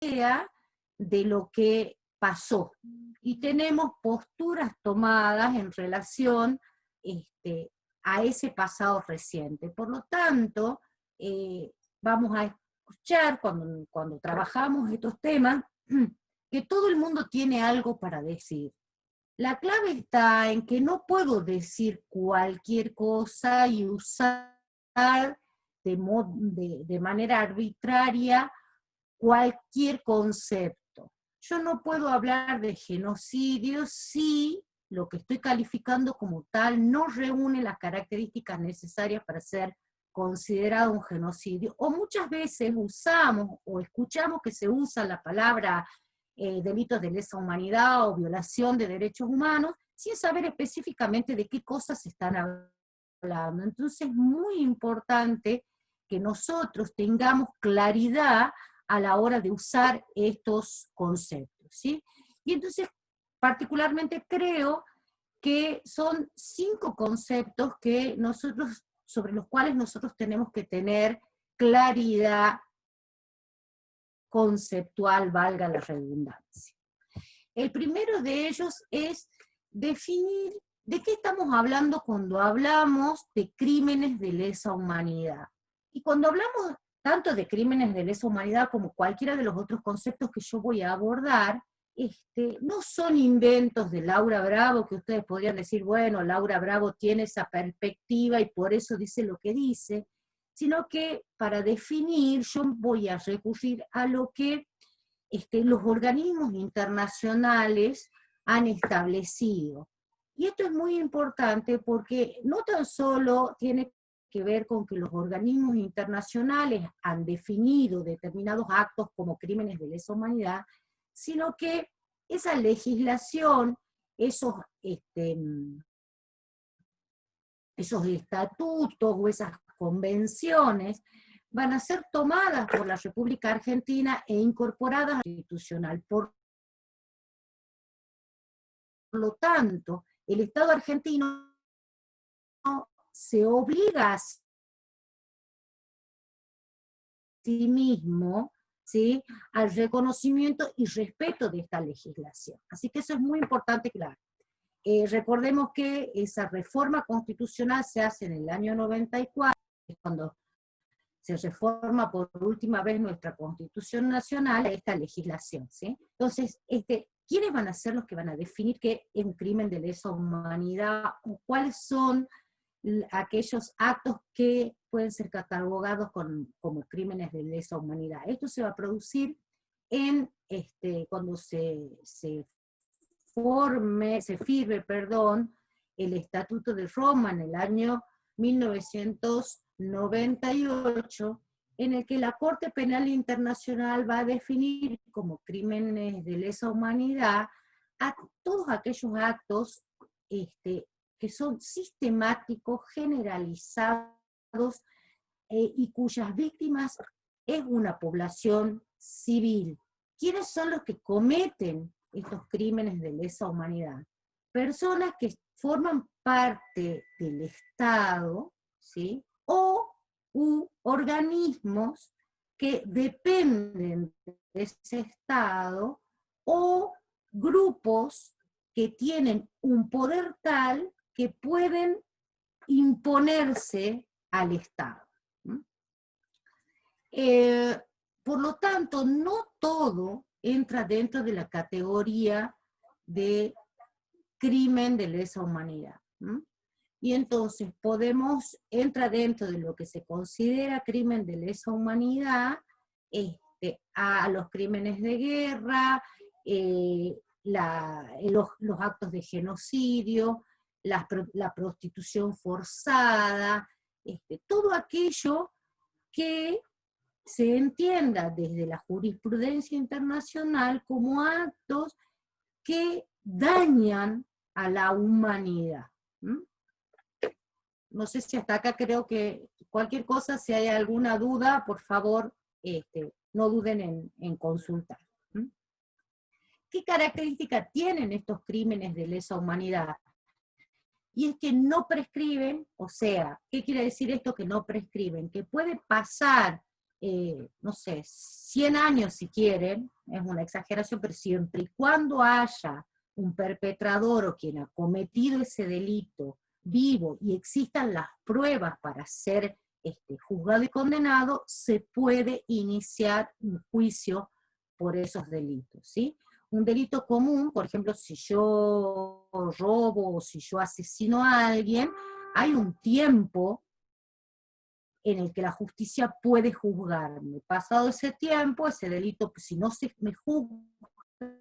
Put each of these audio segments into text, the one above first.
idea de lo que pasó. Y tenemos posturas tomadas en relación a ese pasado reciente. Por lo tanto, vamos a escuchar cuando trabajamos estos temas, que todo el mundo tiene algo para decir. La clave está en que no puedo decir cualquier cosa y usar de manera arbitraria cualquier concepto. Yo no puedo hablar de genocidio si lo que estoy calificando como tal no reúne las características necesarias para ser considerado un genocidio, o muchas veces usamos o escuchamos que se usa la palabra delitos de lesa humanidad o violación de derechos humanos, sin saber específicamente de qué cosas se están hablando. Entonces es muy importante que nosotros tengamos claridad a la hora de usar estos conceptos, ¿sí? Y entonces, particularmente creo que son 5 conceptos que sobre los cuales nosotros tenemos que tener claridad conceptual, valga la redundancia. El primero de ellos es definir de qué estamos hablando cuando hablamos de crímenes de lesa humanidad. Y cuando hablamos tanto de crímenes de lesa humanidad como cualquiera de los otros conceptos que yo voy a abordar, no son inventos de Laura Bravo, que ustedes podrían decir, bueno, Laura Bravo tiene esa perspectiva y por eso dice lo que dice, sino que para definir yo voy a recurrir a lo que los organismos internacionales han establecido. Y esto es muy importante porque no tan solo tiene que ver con que los organismos internacionales han definido determinados actos como crímenes de lesa humanidad, sino que esa legislación, esos estatutos o esas convenciones van a ser tomadas por la República Argentina e incorporadas a la Constitucional. Por lo tanto, el Estado argentino se obliga a sí mismo, ¿sí?, al reconocimiento y respeto de esta legislación. Así que eso es muy importante, claro. Recordemos que esa reforma constitucional se hace en el año 94, es cuando se reforma por última vez nuestra Constitución Nacional, esta legislación, ¿sí? Entonces, ¿quiénes van a ser los que van a definir qué es un crimen de lesa humanidad o cuáles son aquellos actos que pueden ser catalogados como crímenes de lesa humanidad? Esto se va a producir cuando se firme, el Estatuto de Roma en el año 1998, en el que la Corte Penal Internacional va a definir como crímenes de lesa humanidad a todos aquellos actos que son sistemáticos, generalizados, y cuyas víctimas es una población civil. ¿Quiénes son los que cometen estos crímenes de lesa humanidad? Personas que forman parte del Estado, ¿sí?, o organismos que dependen de ese Estado, o grupos que tienen un poder tal que pueden imponerse al Estado. Por lo tanto, no todo entra dentro de la categoría de crimen de lesa humanidad. Y entonces entra dentro de lo que se considera crimen de lesa humanidad, a los crímenes de guerra, los actos de genocidio, la prostitución forzada, todo aquello que se entienda desde la jurisprudencia internacional como actos que dañan a la humanidad. No sé si hasta acá, creo que cualquier cosa, si hay alguna duda, por favor, no duden en consultar. ¿Qué características tienen estos crímenes de lesa humanidad? Y es que no prescriben, o sea, ¿qué quiere decir esto que no prescriben? Que puede pasar no sé, 100 años si quieren, es una exageración, pero siempre y cuando haya un perpetrador o quien ha cometido ese delito vivo y existan las pruebas para ser juzgado y condenado, se puede iniciar un juicio por esos delitos, ¿sí? Un delito común, por ejemplo, si yo robo o si yo asesino a alguien, hay un tiempo en el que la justicia puede juzgarme. Pasado ese tiempo, ese delito, si no se me juzga,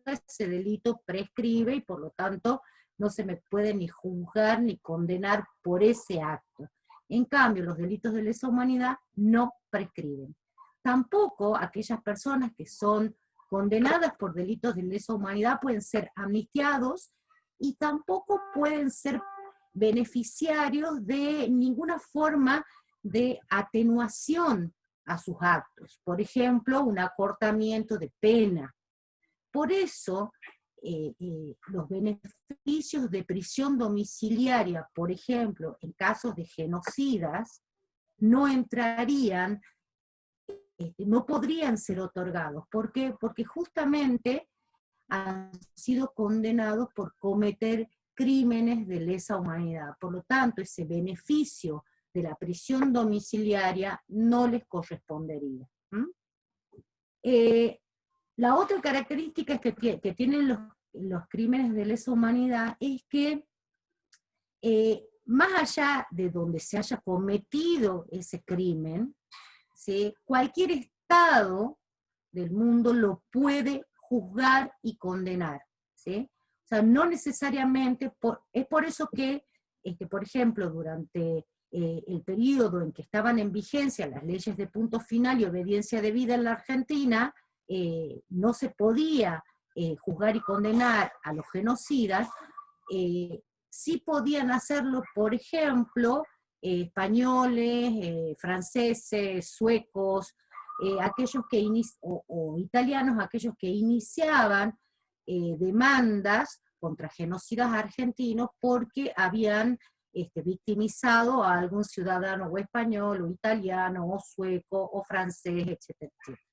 ese delito prescribe y por lo tanto no se me puede ni juzgar ni condenar por ese acto. En cambio, los delitos de lesa humanidad no prescriben. Tampoco aquellas personas que son condenadas por delitos de lesa humanidad pueden ser amnistiados y tampoco pueden ser beneficiarios de ninguna forma de atenuación a sus actos. Por ejemplo, un acortamiento de pena. Por eso, los beneficios de prisión domiciliaria, por ejemplo, en casos de genocidas, no entrarían, no podrían ser otorgados. ¿Por qué? Porque justamente han sido condenados por cometer crímenes de lesa humanidad. Por lo tanto, ese beneficio de la prisión domiciliaria no les correspondería. La otra característica que tienen los crímenes de lesa humanidad es que más allá de donde se haya cometido ese crimen, ¿sí?, cualquier Estado del mundo lo puede juzgar y condenar, ¿sí? O sea, no necesariamente, es por eso que, por ejemplo, durante el periodo en que estaban en vigencia las leyes de punto final y obediencia debida en la Argentina, no se podía juzgar y condenar a los genocidas, sí podían hacerlo, por ejemplo, españoles, franceses, suecos, aquellos que o italianos, aquellos que iniciaban demandas contra genocidas argentinos porque habían victimizado a algún ciudadano o español, o italiano, o sueco, o francés, etcétera, etcétera.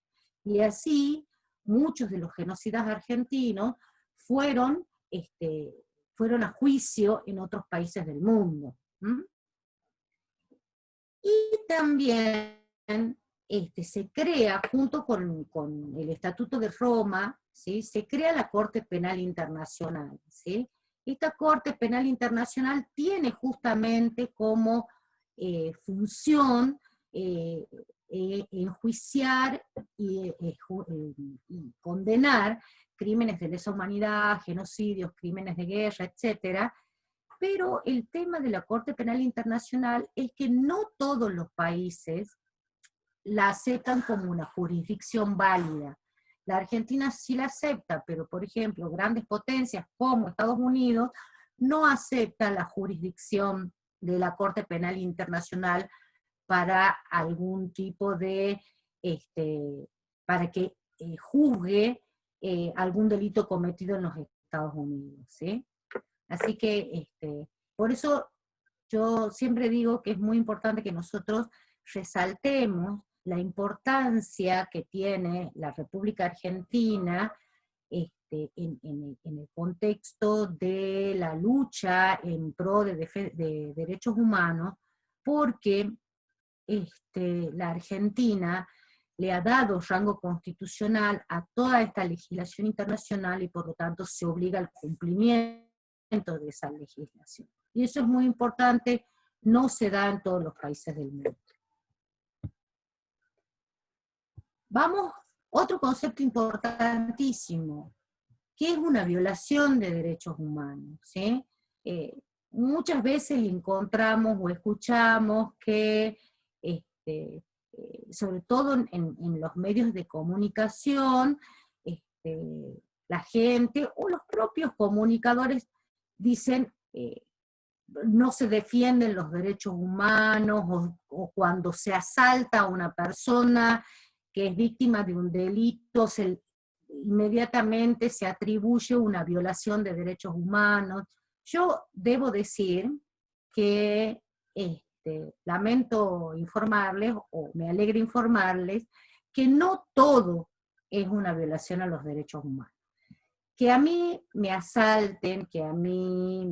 Y así, muchos de los genocidas argentinos fueron, fueron a juicio en otros países del mundo. Y también se crea, junto con el Estatuto de Roma, ¿sí?, se crea la Corte Penal Internacional, ¿sí? Esta Corte Penal Internacional tiene justamente como función enjuiciar y condenar crímenes de lesa humanidad, genocidios, crímenes de guerra, etcétera. Pero el tema de la Corte Penal Internacional es que no todos los países la aceptan como una jurisdicción válida. La Argentina sí la acepta, pero por ejemplo, grandes potencias como Estados Unidos no aceptan la jurisdicción de la Corte Penal Internacional para algún tipo de, para que juzgue algún delito cometido en los Estados Unidos, ¿sí? Así que, por eso yo siempre digo que es muy importante que nosotros resaltemos la importancia que tiene la República Argentina en el contexto de la lucha en pro de derechos humanos, porque la Argentina le ha dado rango constitucional a toda esta legislación internacional y por lo tanto se obliga al cumplimiento de esa legislación. Y eso es muy importante, no se da en todos los países del mundo. Vamos, otro concepto importantísimo, que es una violación de derechos humanos, ¿sí? Muchas veces encontramos o escuchamos que, sobre todo en los medios de comunicación, la gente o los propios comunicadores dicen no se defienden los derechos humanos, o cuando se asalta a una persona que es víctima de un delito, inmediatamente se atribuye una violación de derechos humanos. Yo debo decir que lamento informarles, o me alegra informarles, que no todo es una violación a los derechos humanos. Que a mí me asalten, que a mí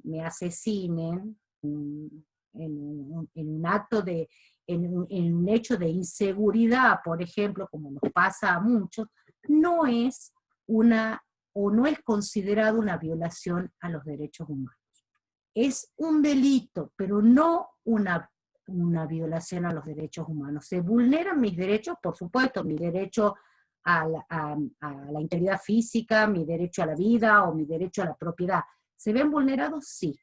me asesinen, en un acto de, en un hecho de inseguridad, por ejemplo, como nos pasa a muchos, no es una, o no es considerado una violación a los derechos humanos. Es un delito, pero no una violación a los derechos humanos. Se vulneran mis derechos, por supuesto, mi derecho a la integridad física, mi derecho a la vida o mi derecho a la propiedad. ¿Se ven vulnerados? Sí.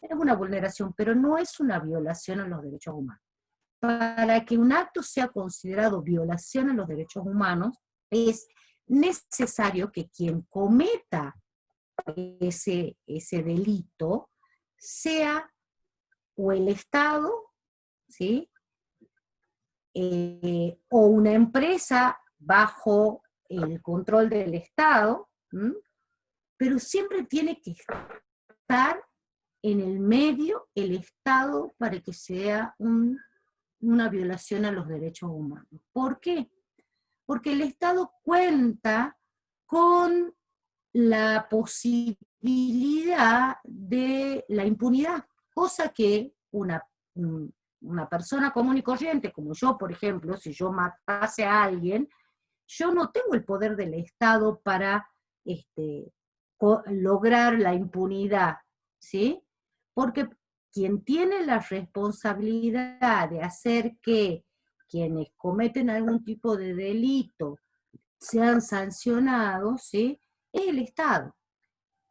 Es una vulneración, pero no es una violación a los derechos humanos. Para que un acto sea considerado violación a los derechos humanos, es necesario que quien cometa ese delito sea o el Estado, ¿sí? O una empresa bajo el control del Estado, ¿m? Pero siempre tiene que estar en el medio el Estado para que sea una violación a los derechos humanos. ¿Por qué? Porque el Estado cuenta con la posibilidad de la impunidad, cosa que una persona común y corriente, como yo, por ejemplo, si yo matase a alguien, yo no tengo el poder del Estado para lograr la impunidad, ¿sí? Porque quien tiene la responsabilidad de hacer que quienes cometen algún tipo de delito sean sancionados, ¿sí? Es el Estado.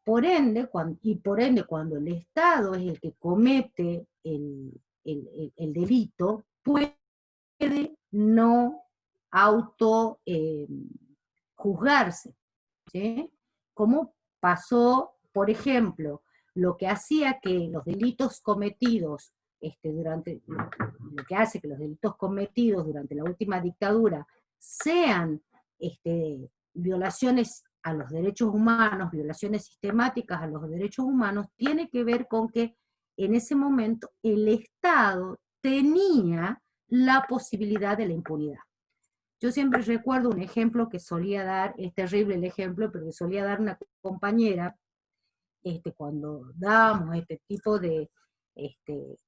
Por ende, cuando el Estado es el que comete el delito, puede no auto juzgarse, ¿sí? Como pasó, por ejemplo, lo que hacía que los delitos cometidos lo que hace que los delitos cometidos durante la última dictadura sean violaciones a los derechos humanos, violaciones sistemáticas a los derechos humanos, tiene que ver con que en ese momento el Estado tenía la posibilidad de la impunidad. Yo siempre recuerdo un ejemplo que solía dar, es terrible el ejemplo, pero que solía dar una compañera cuando dábamos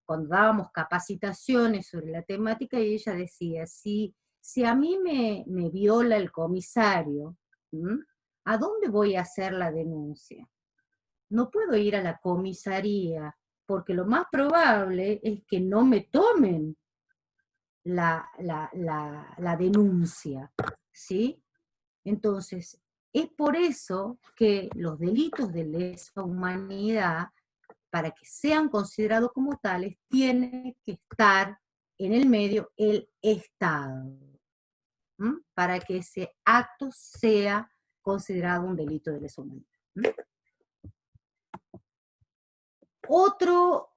cuando dábamos capacitaciones sobre la temática, y ella decía, si a mí me viola el comisario, ¿m? ¿A dónde voy a hacer la denuncia? No puedo ir a la comisaría, porque lo más probable es que no me tomen la denuncia, ¿sí? Entonces, es por eso que los delitos de lesa humanidad, para que sean considerados como tales, tiene que estar en el medio el Estado, ¿m? Para que ese acto sea considerado un delito de lesa humanidad. ¿M? Otro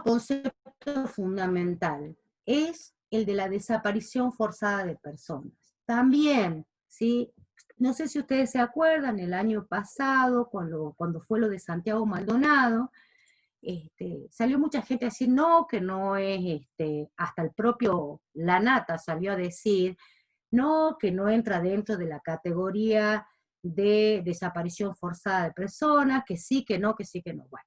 concepto fundamental es el de la desaparición forzada de personas. También, ¿sí? No sé si ustedes se acuerdan, el año pasado, cuando fue lo de Santiago Maldonado, salió mucha gente a decir no, que no es, hasta el propio Lanata salió a decir, no, que no entra dentro de la categoría de desaparición forzada de personas, que sí, que no, que sí, que no. Bueno,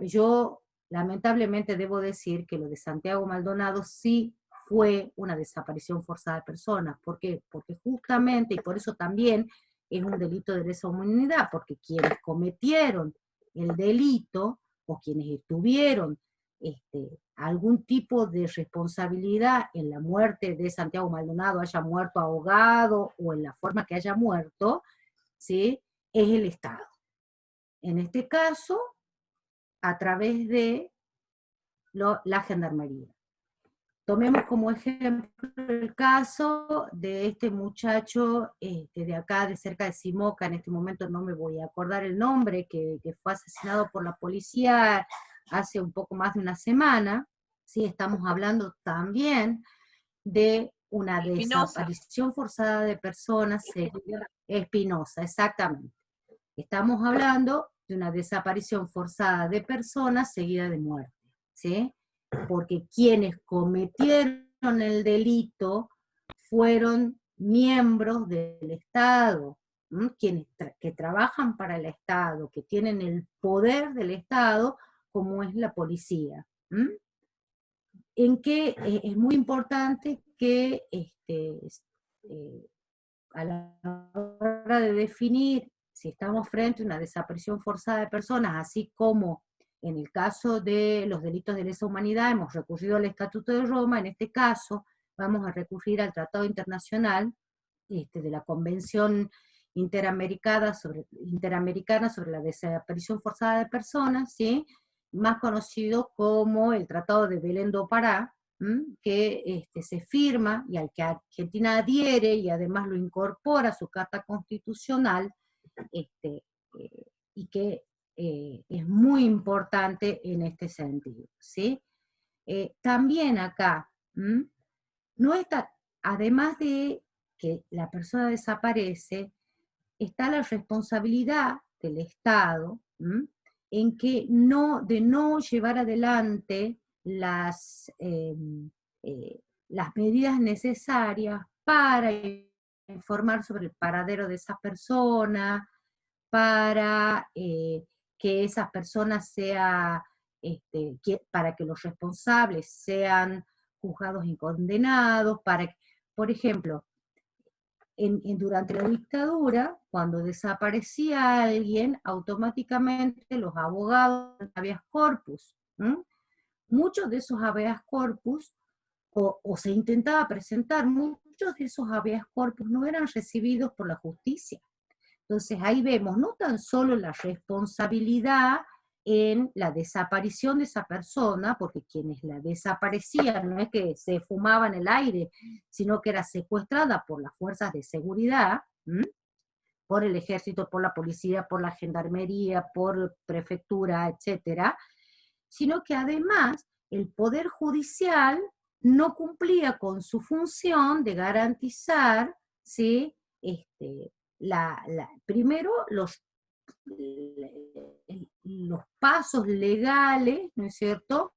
yo lamentablemente debo decir que lo de Santiago Maldonado sí fue una desaparición forzada de personas. ¿Por qué? Porque justamente, y por eso también es un delito de lesa humanidad, porque quienes cometieron el delito, o quienes tuvieron algún tipo de responsabilidad en la muerte de Santiago Maldonado, haya muerto ahogado o en la forma que haya muerto, ¿sí? Es el Estado. En este caso, a través de la gendarmería. Tomemos como ejemplo el caso de este muchacho de acá, de cerca de Simoca, en este momento no me voy a acordar el nombre, que fue asesinado por la policía hace un poco más de una semana. Sí, estamos hablando también de una desaparición forzada de personas. Espinosa, exactamente. Estamos hablando de una desaparición forzada de personas seguida de muerte, ¿sí? Porque quienes cometieron el delito fueron miembros del Estado, quienes que trabajan para el Estado, que tienen el poder del Estado, como es la policía. En que es muy importante que a la hora de definir si estamos frente a una desaparición forzada de personas, así como en el caso de los delitos de lesa humanidad hemos recurrido al Estatuto de Roma, en este caso vamos a recurrir al Tratado Internacional de la Convención Interamericana sobre la Desaparición Forzada de Personas, ¿sí? Más conocido como el Tratado de Belén do Pará, que se firma y al que Argentina adhiere y además lo incorpora a su Carta Constitucional, y que es muy importante en este sentido, ¿sí? También acá, no está, además de que la persona desaparece, está la responsabilidad del Estado, en que de no llevar adelante las medidas necesarias para informar sobre el paradero de esa persona, para que esas personas para que los responsables sean juzgados y condenados, por ejemplo, durante la dictadura, cuando desaparecía alguien, automáticamente los abogados habeas corpus. Muchos de esos habeas corpus, o se intentaba presentar, muchos de esos habeas corpus no eran recibidos por la justicia. Entonces ahí vemos no tan solo la responsabilidad en la desaparición de esa persona, porque quienes la desaparecían no es que se fumaba en el aire, sino que era secuestrada por las fuerzas de seguridad, por el ejército, por la policía, por la gendarmería, por prefectura, etcétera, sino que además el Poder Judicial no cumplía con su función de garantizar, ¿sí? Primero los pasos legales, ¿no es cierto?,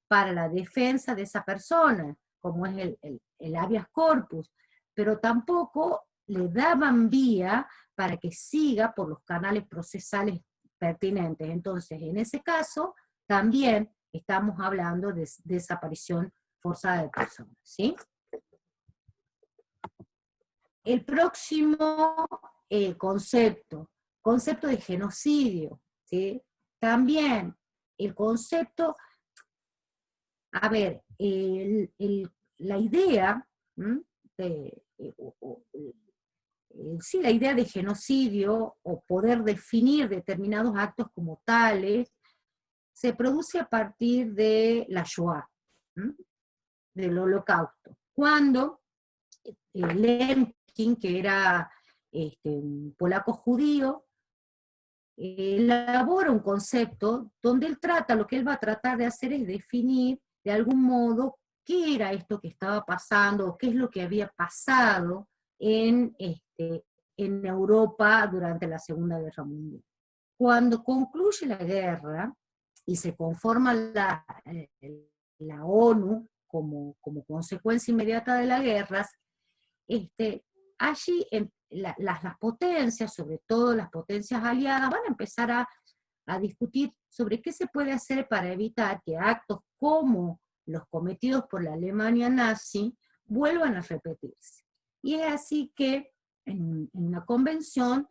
para la defensa de esa persona, como es el habeas corpus, pero tampoco le daban vía para que siga por los canales procesales pertinentes. Entonces, en ese caso, también estamos hablando de desaparición forzada de personas, ¿sí? El próximo concepto de genocidio, ¿sí? También el concepto, a ver, la idea, sí, la idea de genocidio o poder definir determinados actos como tales, se produce a partir de la Shoah, del Holocausto, cuando Lemkin, que era un polaco judío, elabora un concepto donde lo que él va a tratar de hacer es definir de algún modo qué era esto que estaba pasando, o qué es lo que había pasado en Europa durante la Segunda Guerra Mundial. Cuando concluye la guerra y se conforma la ONU como consecuencia inmediata de las guerras, allí las potencias, sobre todo las potencias aliadas, van a empezar a discutir sobre qué se puede hacer para evitar que actos como los cometidos por la Alemania nazi vuelvan a repetirse. Y es así que en una convención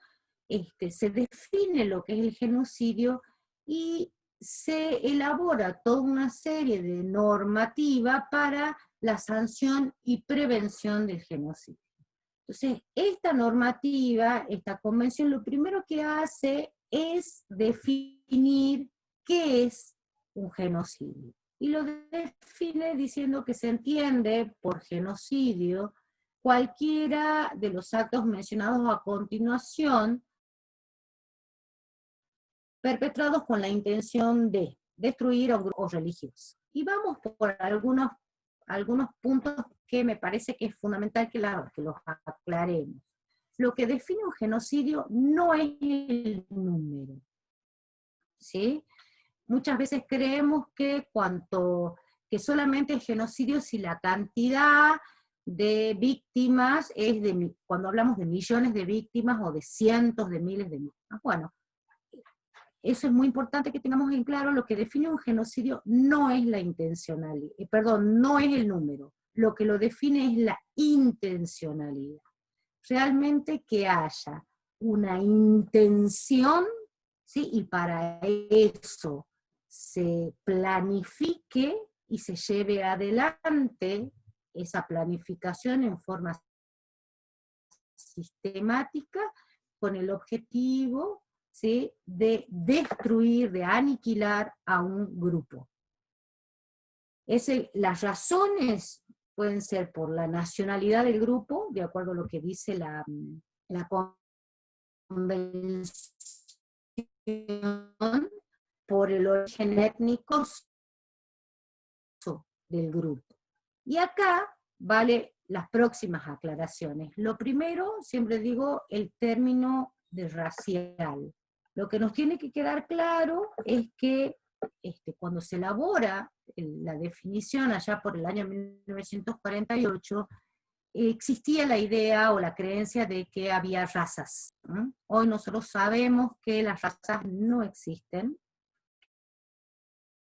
se define lo que es el genocidio y se elabora toda una serie de normativa para la sanción y prevención del genocidio. Entonces, esta normativa, esta convención, lo primero que hace es definir qué es un genocidio. Y lo define diciendo que se entiende por genocidio cualquiera de los actos mencionados a continuación, perpetrados con la intención de destruir a un grupo religioso. Y vamos por algunos puntos que me parece que es fundamental que los aclaremos. lo que define un genocidio no es el número, ¿sí? Muchas veces creemos que que solamente es genocidio si la cantidad de víctimas es cuando hablamos de millones de víctimas o de cientos de miles de víctimas. Bueno, eso es muy importante que tengamos en claro, lo que define un genocidio no es la intencionalidad, perdón, no es el número, lo que lo define es la intencionalidad. Realmente que haya una intención, ¿sí? Y para eso se planifique y se lleve adelante esa planificación en forma sistemática con el objetivo, ¿sí?, de destruir, de aniquilar a un grupo. Las razones pueden ser por la nacionalidad del grupo, de acuerdo a lo que dice la convención, por el origen étnico del grupo. Y acá vale las próximas aclaraciones. Lo primero, siempre digo, el término de racial. Lo que nos tiene que quedar claro es que cuando se elabora la definición allá por el año 1948, existía la idea o la creencia de que había razas. Hoy nosotros sabemos que las razas no existen,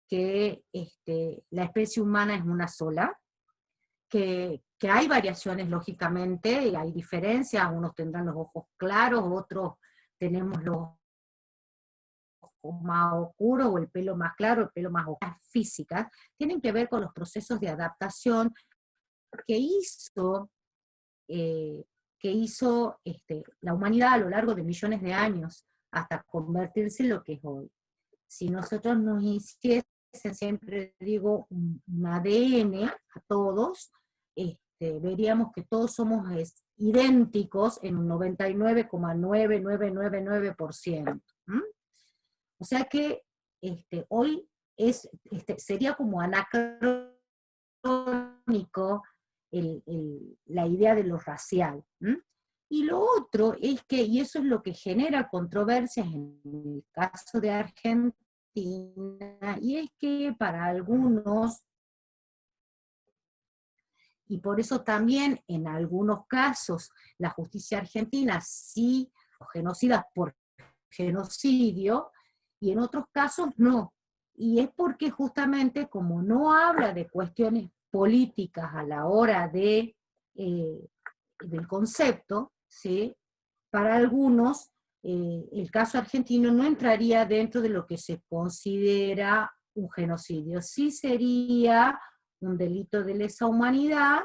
que la especie humana es una sola, que hay variaciones lógicamente, y hay diferencias, unos tendrán los ojos claros, otros tenemos los ojos más oscuros, o el pelo más claro, el pelo más oscuro. Las físicas tienen que ver con los procesos de adaptación que hizo la humanidad a lo largo de millones de años, hasta convertirse en lo que es hoy. Si nosotros nos hiciesen, siempre digo, un ADN a todos, veríamos que todos somos idénticos en un 99,9999%. O sea que hoy sería como anacrónico la idea de lo racial. Y lo otro es que, y eso es lo que genera controversias en el caso de Argentina, y es que para algunos, y por eso también en algunos casos la justicia argentina sí, o genocidas por genocidio, y en otros casos no. Y es porque justamente como no habla de cuestiones políticas a la hora del concepto, ¿sí?, para algunos el caso argentino no entraría dentro de lo que se considera un genocidio. Sí sería un delito de lesa humanidad,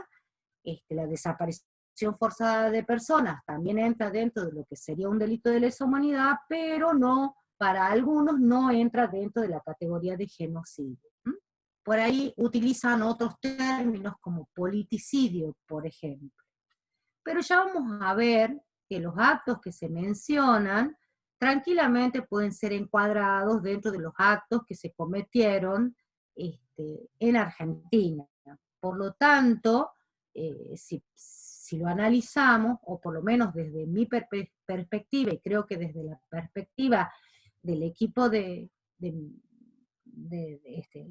la desaparición forzada de personas también entra dentro de lo que sería un delito de lesa humanidad, pero no, para algunos no entra dentro de la categoría de genocidio. Por ahí utilizan otros términos como politicidio, por ejemplo. Pero ya vamos a ver que los actos que se mencionan tranquilamente pueden ser encuadrados dentro de los actos que se cometieron en Argentina. Por lo tanto, si lo analizamos, o por lo menos desde mi perspectiva, y creo que desde la perspectiva del equipo de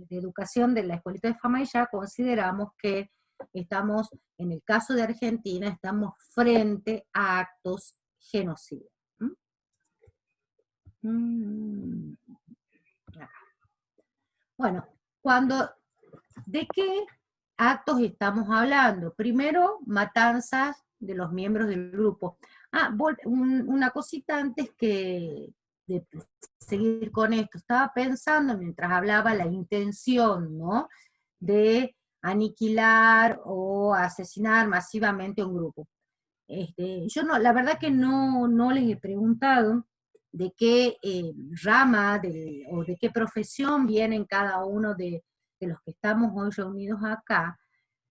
educación de la Escuelita de Fama, ya consideramos que estamos, en el caso de Argentina, estamos frente a actos genocidas. Bueno, ¿de qué actos estamos hablando? Primero, matanzas de los miembros del grupo. Una cosita antes de seguir con esto. Estaba pensando, mientras hablaba, la intención, ¿no?, de aniquilar o asesinar masivamente a un grupo. Yo no, la verdad que no les he preguntado de qué rama o de qué profesión vienen cada uno de los que estamos hoy reunidos acá,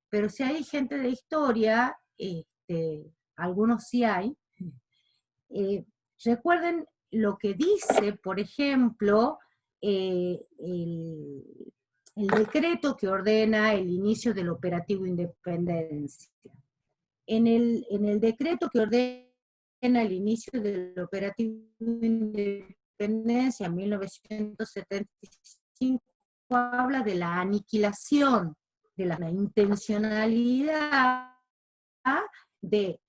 pero si hay gente de historia, algunos sí hay. Recuerden lo que dice, por ejemplo, el decreto que ordena el inicio del operativo Independencia. En el decreto que ordena al inicio del operativo Independencia en 1975, habla de la aniquilación, de la intencionalidad de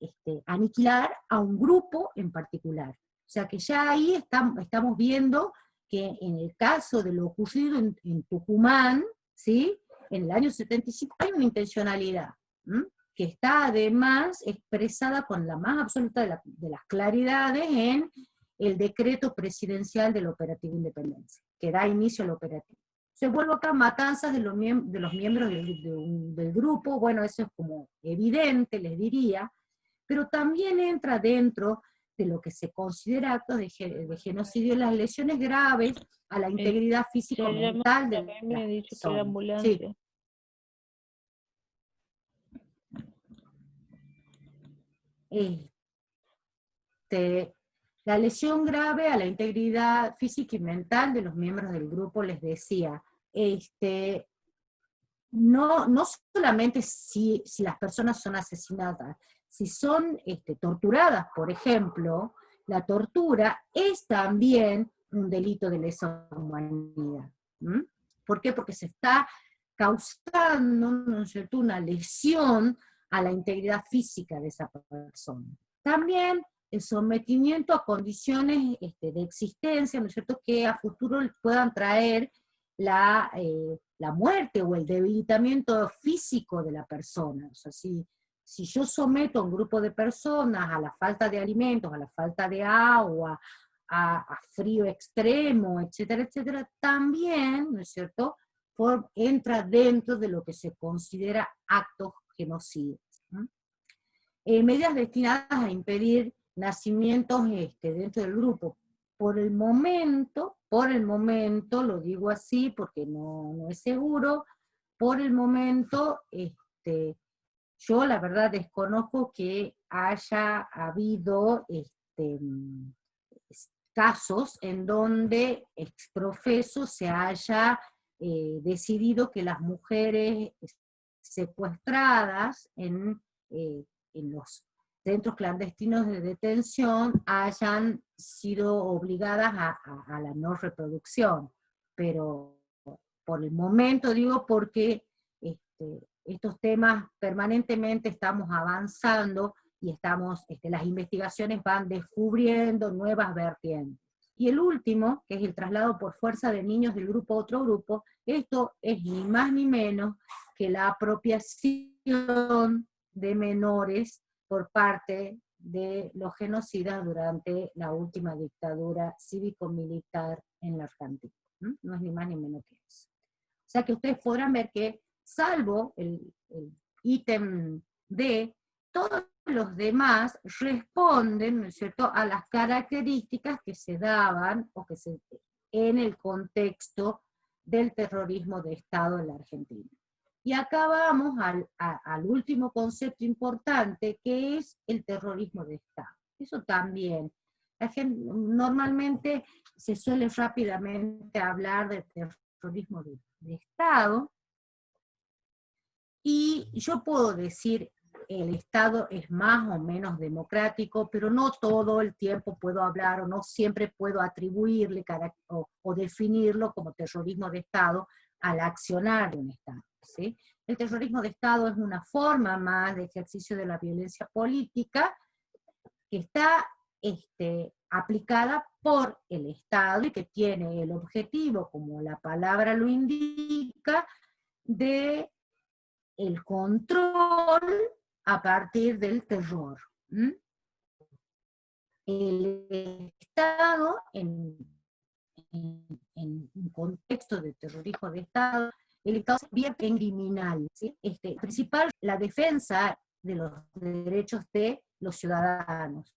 aniquilar a un grupo en particular. O sea que ya ahí estamos viendo que en el caso de lo ocurrido en Tucumán, ¿sí? En el año 75 hay una intencionalidad, ¿m? Que está además expresada con la más absoluta de las claridades en el decreto presidencial del Operativo Independencia, que da inicio al operativo. Se vuelve acá matanzas de los miembros del grupo, bueno, eso es como evidente, les diría, pero también entra dentro de lo que se considera actos de genocidio, las lesiones graves a la integridad Se llama, físico-mental de a mí me la ha dicho que era persona. Sí. ambulancia. La lesión grave a la integridad física y mental de los miembros del grupo, les decía, no solamente si las personas son asesinadas, si son torturadas, por ejemplo, la tortura es también un delito de lesa humanidad. ¿Mm? ¿Por qué? Porque se está causando, ¿no es cierto?, una lesión a la integridad física de esa persona. También el sometimiento a condiciones de existencia, ¿no es cierto?, que a futuro puedan traer la muerte o el debilitamiento físico de la persona. O sea, si yo someto a un grupo de personas a la falta de alimentos, a la falta de agua, a frío extremo, etcétera, etcétera, también, ¿no es cierto?, entra dentro de lo que se considera actos genocidas. Medidas destinadas a impedir nacimientos dentro del grupo. Por el momento, lo digo así porque no es seguro, por el momento, yo la verdad desconozco que haya habido casos en donde exprofeso se haya decidido que las mujeres secuestradas en los centros clandestinos de detención hayan sido obligadas a la no reproducción. Pero por el momento digo porque estos temas permanentemente estamos avanzando y las investigaciones van descubriendo nuevas vertientes. Y el último, que es el traslado por fuerza de niños del grupo a otro grupo, esto es ni más ni menos que la apropiación de menores por parte de los genocidas durante la última dictadura cívico-militar en la Argentina. No es ni más ni menos que eso. O sea que ustedes podrán ver que, salvo el ítem D, todos los demás responden, ¿no es cierto?, a las características que se daban en el contexto del terrorismo de Estado en la Argentina. Y acá vamos al último concepto importante, que es el terrorismo de Estado. Eso también. La gente, normalmente se suele rápidamente hablar de terrorismo de Estado, y yo puedo decir el Estado es más o menos democrático, pero no todo el tiempo puedo hablar o no siempre puedo atribuirle o definirlo como terrorismo de Estado al accionar de un Estado, ¿sí? El terrorismo de Estado es una forma más de ejercicio de la violencia política que está aplicada por el Estado y que tiene el objetivo, como la palabra lo indica, de el control a partir del terror. El Estado, en un contexto de terrorismo de Estado, el Estado se convierte en criminal, ¿sí? Principal, la defensa de los derechos de los ciudadanos,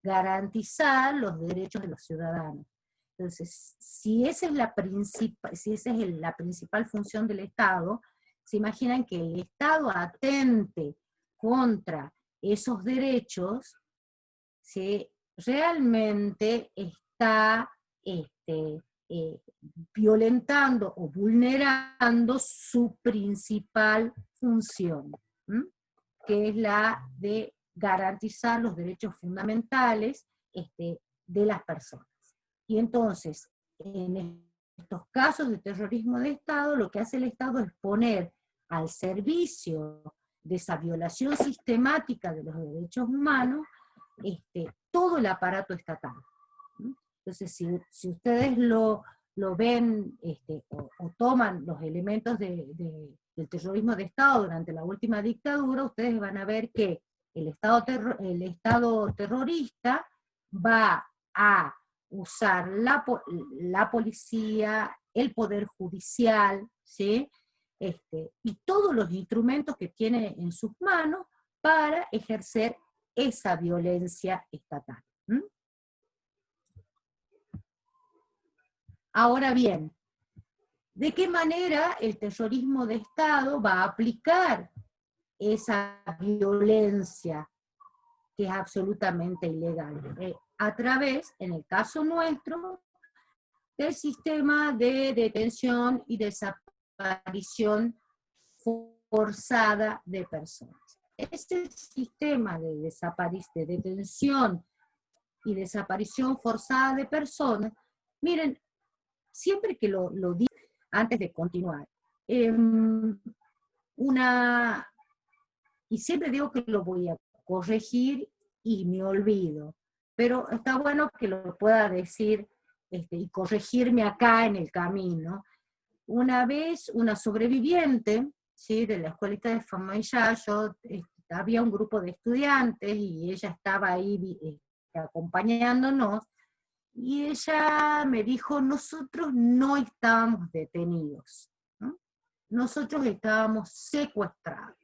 garantizar los derechos de los ciudadanos. Entonces, si esa es la principal función del Estado, se imaginan que el Estado atente contra esos derechos, ¿sí?, realmente está violentando o vulnerando su principal función, que es la de garantizar los derechos fundamentales de las personas. Y entonces, en estos casos de terrorismo de Estado, lo que hace el Estado es poner al servicio de esa violación sistemática de los derechos humanos todo el aparato estatal. Entonces, si ustedes lo ven o toman los elementos del terrorismo de Estado durante la última dictadura, ustedes van a ver que el Estado terrorista va a usar la policía, el poder judicial, ¿sí? Y todos los instrumentos que tiene en sus manos para ejercer esa violencia estatal. Ahora bien, ¿de qué manera el terrorismo de Estado va a aplicar esa violencia que es absolutamente ilegal? A través, en el caso nuestro, del sistema de detención y desaparición forzada de personas. Este sistema de detención y desaparición forzada de personas, miren, siempre que lo digo, antes de continuar, y siempre digo que lo voy a corregir y me olvido, pero está bueno que lo pueda decir y corregirme acá en el camino. Una vez, una sobreviviente, ¿sí?, de la escuelita de Famaillá, había un grupo de estudiantes y ella estaba ahí acompañándonos, y ella me dijo, nosotros no estábamos detenidos, ¿no? Nosotros estábamos secuestrados.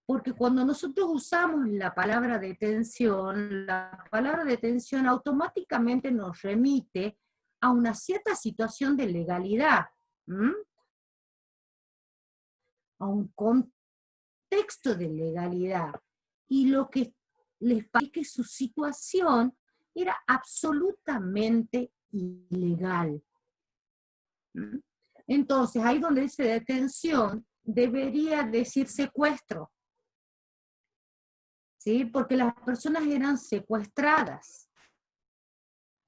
Porque cuando nosotros usamos la palabra detención automáticamente nos remite a una cierta situación de legalidad, a un contexto de legalidad. Y lo que les parece que su situación era absolutamente ilegal. Entonces, ahí donde dice detención, debería decir secuestro, ¿sí? Porque las personas eran secuestradas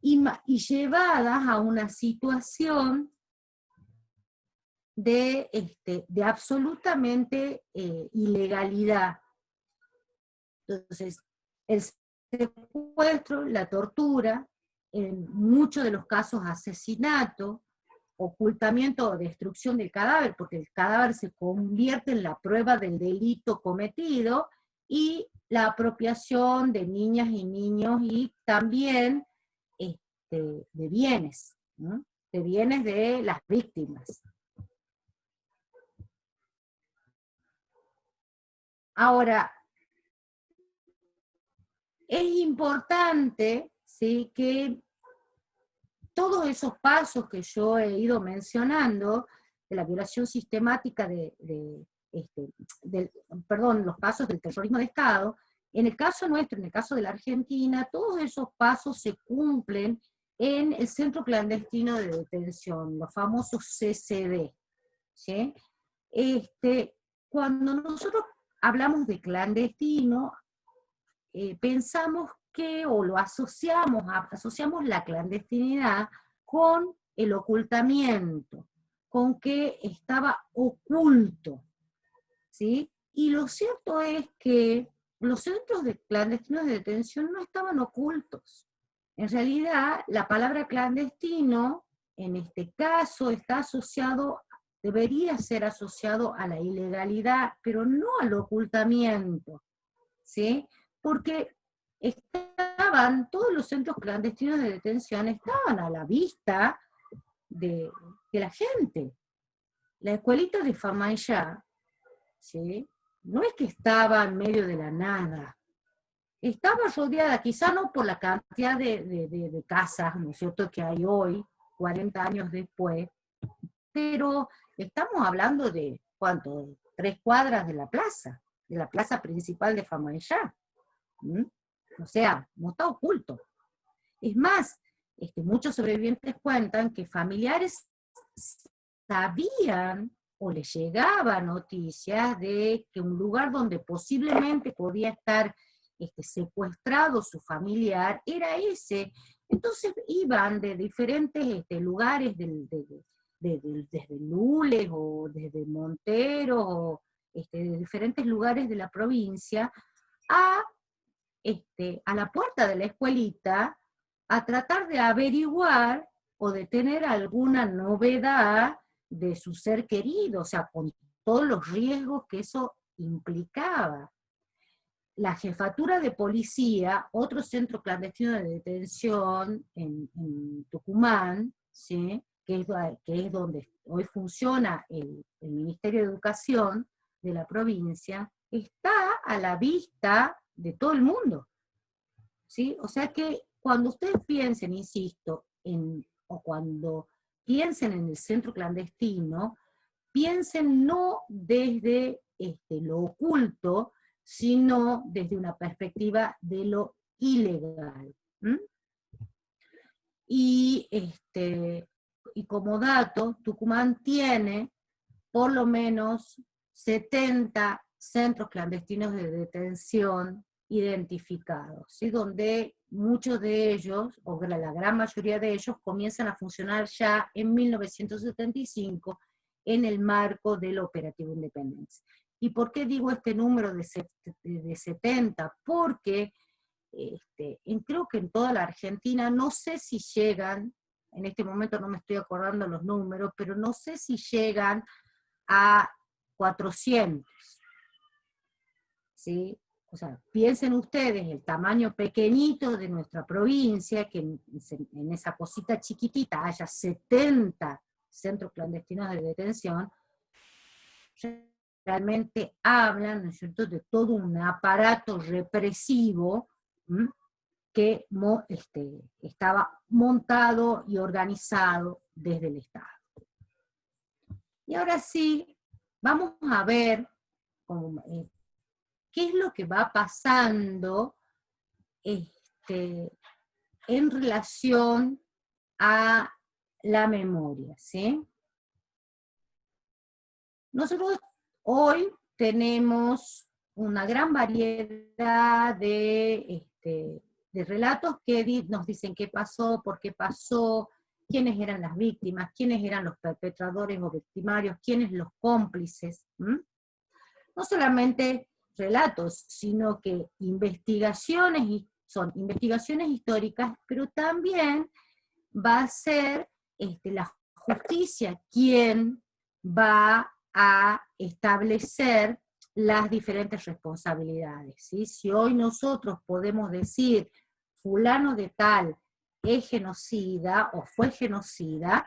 y llevadas a una situación de absolutamente ilegalidad. Entonces, el secuestro, la tortura, en muchos de los casos asesinato, ocultamiento o destrucción del cadáver, porque el cadáver se convierte en la prueba del delito cometido, y la apropiación de niñas y niños y también de bienes, ¿no?, de bienes de las víctimas. Ahora, es importante, ¿sí?, que todos esos pasos que yo he ido mencionando, de la violación sistemática los pasos del terrorismo de Estado, en el caso nuestro, en el caso de la Argentina, todos esos pasos se cumplen en el centro clandestino de detención, los famosos CCD, ¿sí? Cuando nosotros hablamos de clandestino, pensamos o lo asociamos la clandestinidad con el ocultamiento, con que estaba oculto, ¿sí? Y lo cierto es que los centros clandestinos de detención no estaban ocultos. En realidad, la palabra clandestino, en este caso, debería ser asociado a la ilegalidad, pero no al ocultamiento, ¿sí? Porque todos los centros clandestinos de detención estaban a la vista de la gente. La escuelita de Famaillá, ¿sí?, no es que estaba en medio de la nada, estaba rodeada, quizá no por la cantidad de casas, ¿no es cierto?, que hay hoy, 40 años después, pero estamos hablando de, ¿cuánto?, 3 cuadras de la plaza principal de Famaillá. O sea, no está oculto. Es más, muchos sobrevivientes cuentan que familiares sabían o le llegaba noticias de que un lugar donde posiblemente podía estar secuestrado su familiar era ese. Entonces iban de diferentes lugares desde Lules o desde Montero o de diferentes lugares de la provincia a, a la puerta de la escuelita a tratar de averiguar o de tener alguna novedad de su ser querido, o sea, con todos los riesgos que eso implicaba. La jefatura de policía, otro centro clandestino de detención en Tucumán, ¿sí? que es donde hoy funciona el Ministerio de Educación de la provincia, está a la vista de todo el mundo. ¿Sí? O sea que cuando ustedes piensen, insisto, o cuando piensen en el centro clandestino, piensen no desde lo oculto, sino desde una perspectiva de lo ilegal. ¿Mm? Y como dato, Tucumán tiene por lo menos 70 centros clandestinos de detención identificados, ¿sí? Donde muchos de ellos, o la gran mayoría de ellos, comienzan a funcionar ya en 1975 en el marco del Operativo Independencia. ¿Y por qué digo este número de 70? Porque creo que en toda la Argentina, no sé si llegan, en este momento no me estoy acordando los números, pero no sé si llegan a 400. ¿Sí? O sea, piensen ustedes el tamaño pequeñito de nuestra provincia, que en esa cosita chiquitita haya 70 centros clandestinos de detención, realmente hablan, ¿no es cierto?, de todo un aparato represivo, ¿m?, que estaba montado y organizado desde el Estado. Y ahora sí, vamos a ver qué es lo que va pasando en relación a la memoria, ¿sí? Nosotros hoy tenemos una gran variedad de relatos que nos dicen qué pasó, por qué pasó, quiénes eran las víctimas, quiénes eran los perpetradores o victimarios, quiénes los cómplices. No solamente relatos, sino que son investigaciones históricas, pero también va a ser la justicia quien va a establecer las diferentes responsabilidades, ¿sí? Si hoy nosotros podemos decir fulano de tal es genocida o fue genocida,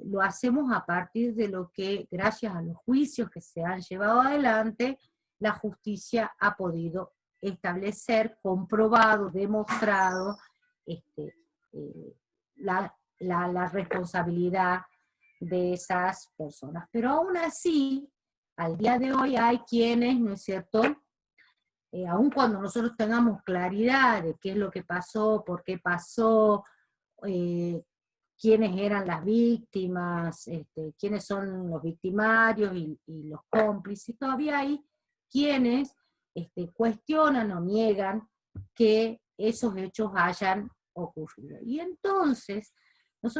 lo hacemos a partir de lo que, gracias a los juicios que se han llevado adelante, la justicia ha podido establecer, comprobado, demostrado la responsabilidad de esas personas. Pero aún así, al día de hoy hay quienes, ¿no es cierto?, aun cuando nosotros tengamos claridad de qué es lo que pasó, por qué pasó, quiénes eran las víctimas, quiénes son los victimarios y los cómplices, todavía hay quienes cuestionan o niegan que esos hechos hayan ocurrido. Y entonces, lo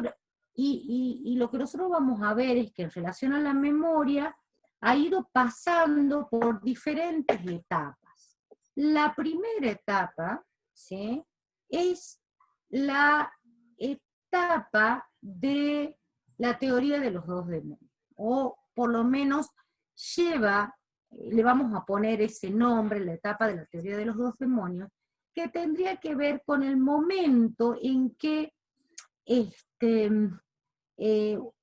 que nosotros vamos a ver es que en relación a la memoria ha ido pasando por diferentes etapas. La primera etapa, ¿sí?, es la etapa de la teoría de los dos demonios, o por lo menos le vamos a poner ese nombre, la etapa de la teoría de los dos demonios, que tendría que ver con el momento en que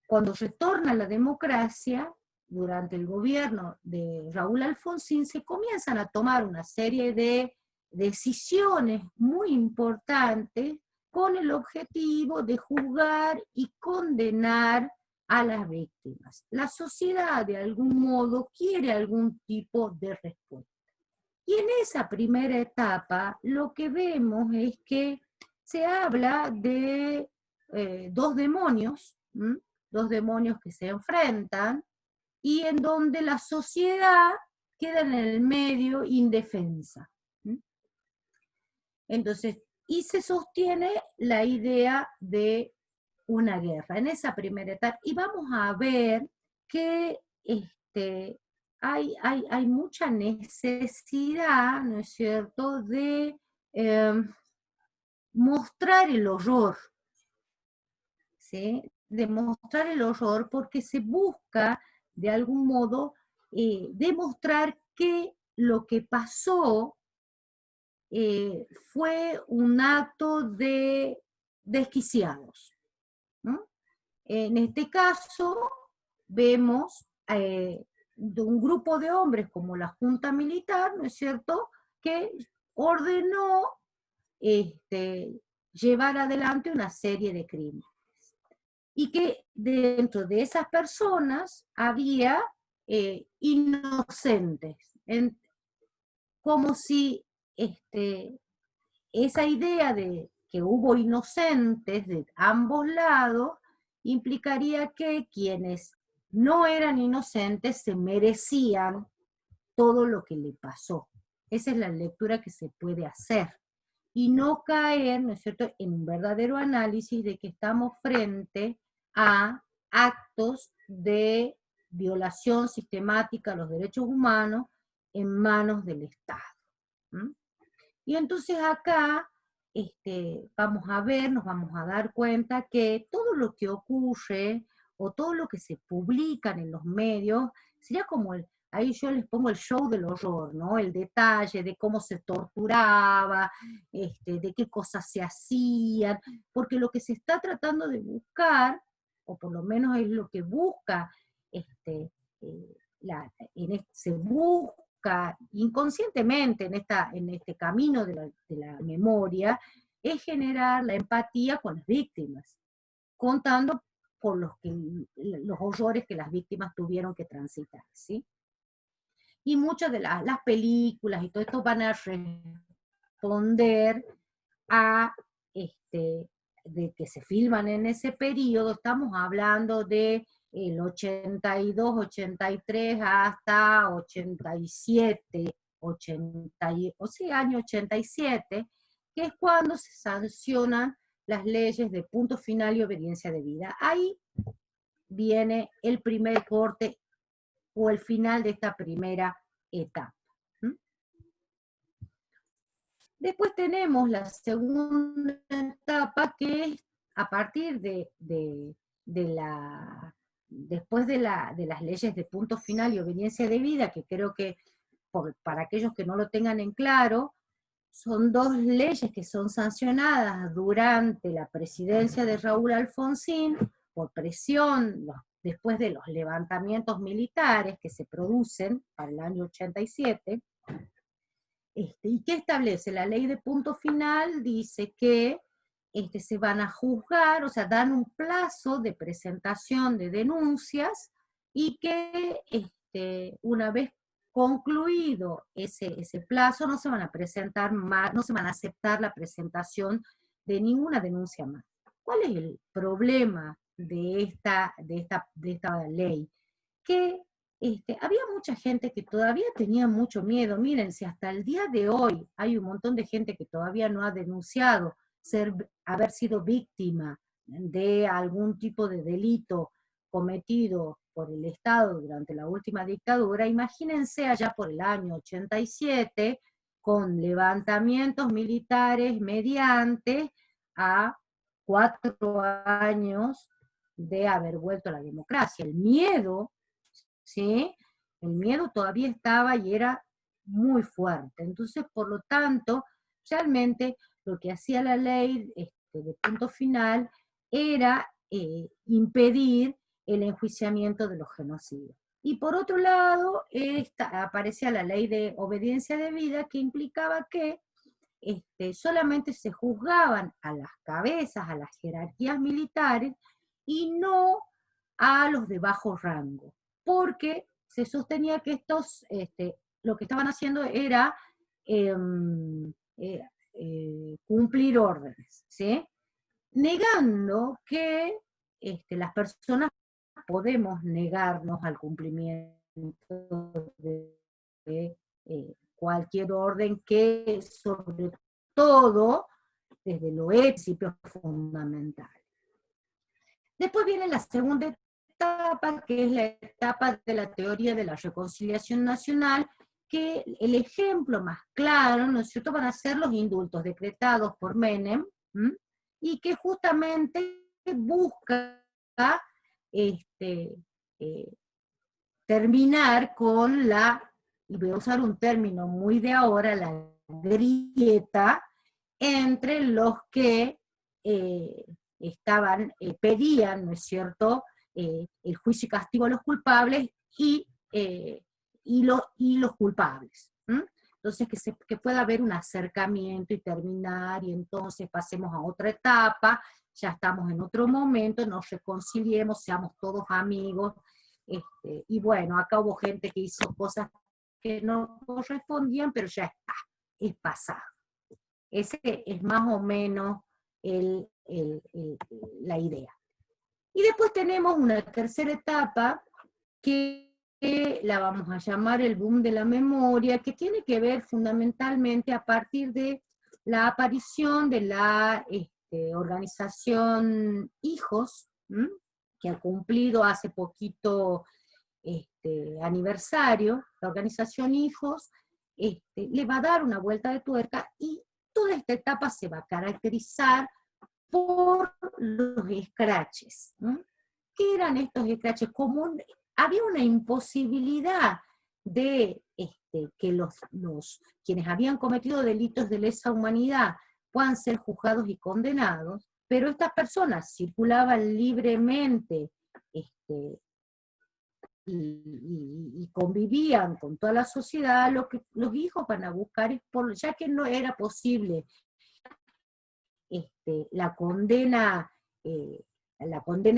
cuando retorna la democracia, durante el gobierno de Raúl Alfonsín, se comienzan a tomar una serie de decisiones muy importantes con el objetivo de juzgar y condenar a las víctimas. La sociedad, de algún modo, quiere algún tipo de respuesta. Y en esa primera etapa, lo que vemos es que se habla de dos demonios que se enfrentan, y en donde la sociedad queda en el medio indefensa. Entonces, y se sostiene la idea de una guerra en esa primera etapa. Y vamos a ver que hay mucha necesidad, ¿no es cierto?, de mostrar el horror, ¿sí? De mostrar el horror porque se busca, de algún modo, demostrar que lo que pasó fue un acto de desquiciados, ¿no? En este caso, vemos de un grupo de hombres como la Junta Militar, ¿no es cierto?, que ordenó llevar adelante una serie de crímenes. Y que dentro de esas personas había inocentes, como si esa idea de que hubo inocentes de ambos lados implicaría que quienes no eran inocentes se merecían todo lo que le pasó. Esa es la lectura que se puede hacer. Y no caer, ¿no es cierto?, en un verdadero análisis de que estamos frente a actos de violación sistemática a los derechos humanos en manos del Estado. ¿Mm? Y entonces acá vamos a ver, nos vamos a dar cuenta que todo lo que ocurre o todo lo que se publica en los medios sería como ahí yo les pongo el show del horror, ¿no? El detalle de cómo se torturaba, de qué cosas se hacían, porque lo que se está tratando de buscar, o por lo menos es lo que busca, se busca inconscientemente en este camino de la memoria, es generar la empatía con las víctimas, contando por los horrores que las víctimas tuvieron que transitar, ¿sí? Y muchas de las películas y todo esto van a responder a de que se filman en ese periodo. Estamos hablando de el 82, 83 hasta 87, o sea, año 87, que es cuando se sancionan las leyes de punto final y obediencia debida. Ahí viene el primer corte o el final de esta primera etapa. Después tenemos la segunda etapa, que es a partir después de las leyes de punto final y obediencia debida, que creo que para aquellos que no lo tengan en claro, son dos leyes que son sancionadas durante la presidencia de Raúl Alfonsín por presión, después de los levantamientos militares que se producen para el año 87. ¿Y qué establece? La ley de punto final dice que se van a juzgar, o sea, dan un plazo de presentación de denuncias y que una vez concluido ese plazo no se van a presentar más, no se van a aceptar la presentación de ninguna denuncia más. ¿Cuál es el problema de esta ley? Que había mucha gente que todavía tenía mucho miedo. Miren, si hasta el día de hoy hay un montón de gente que todavía no ha denunciado haber sido víctima de algún tipo de delito cometido por el Estado durante la última dictadura, imagínense allá por el año 87, con levantamientos militares mediante a 4 años de haber vuelto a la democracia. El miedo, ¿sí? El miedo todavía estaba y era muy fuerte. Entonces, por lo tanto, realmente lo que hacía la ley de punto final era impedir el enjuiciamiento de los genocidios. Y por otro lado, aparecía la ley de obediencia debida, que implicaba que solamente se juzgaban a las cabezas, a las jerarquías militares, y no a los de bajo rango, porque se sostenía que estos, lo que estaban haciendo era cumplir órdenes, ¿sí? Negando que las personas podemos negarnos al cumplimiento de cualquier orden que, sobre todo, desde lo ético, es fundamental. Después viene la segunda etapa, que es la etapa de la teoría de la reconciliación nacional, que el ejemplo más claro, ¿no es cierto?, van a ser los indultos decretados por Menem, y que justamente busca terminar con la, y voy a usar un término muy de ahora, la grieta entre los que pedían, ¿no es cierto?, el juicio y castigo a los culpables y los culpables. Entonces, que pueda haber un acercamiento y terminar, y entonces pasemos a otra etapa, ya estamos en otro momento, nos reconciliemos, seamos todos amigos. Y bueno, acá hubo gente que hizo cosas que no correspondían, pero ya está, es pasado. Ese es más o menos la idea. Y después tenemos una tercera etapa que la vamos a llamar el boom de la memoria, que tiene que ver fundamentalmente a partir de la aparición de la organización Hijos, que ha cumplido hace poquito aniversario. La organización Hijos le va a dar una vuelta de tuerca, y toda esta etapa se va a caracterizar por los escraches. ¿Qué eran estos escraches? Había una imposibilidad de que quienes habían cometido delitos de lesa humanidad puedan ser juzgados y condenados, pero estas personas circulaban libremente y convivían con toda la sociedad. Lo que los hijos van a buscar es, ya que no era posible la condena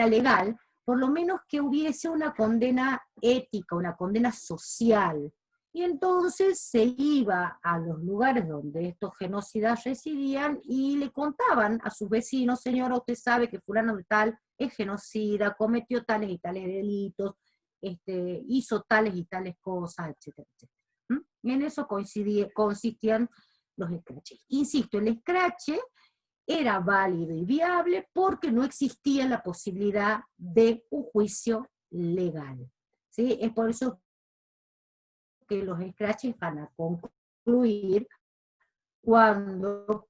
legal, por lo menos que hubiese una condena ética, una condena social. Y entonces se iba a los lugares donde estos genocidas residían y le contaban a sus vecinos: señora, usted sabe que fulano de tal es genocida, cometió tales y tales delitos, hizo tales y tales cosas, etcétera, etcétera. Y en eso consistían los escraches. Insisto, el escrache era válido y viable porque no existía la posibilidad de un juicio legal. ¿Sí? Es por eso que los escraches van a concluir cuando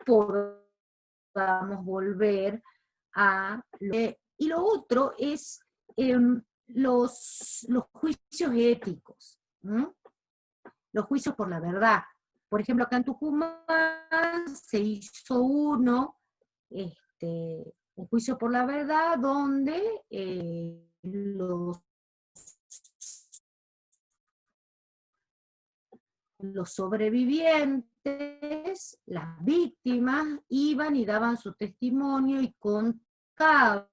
podamos volver a... Y lo otro es los juicios éticos, los juicios por la verdad. Por ejemplo, acá en Tucumán se hizo un juicio por la verdad, donde los sobrevivientes, las víctimas, iban y daban su testimonio y contaban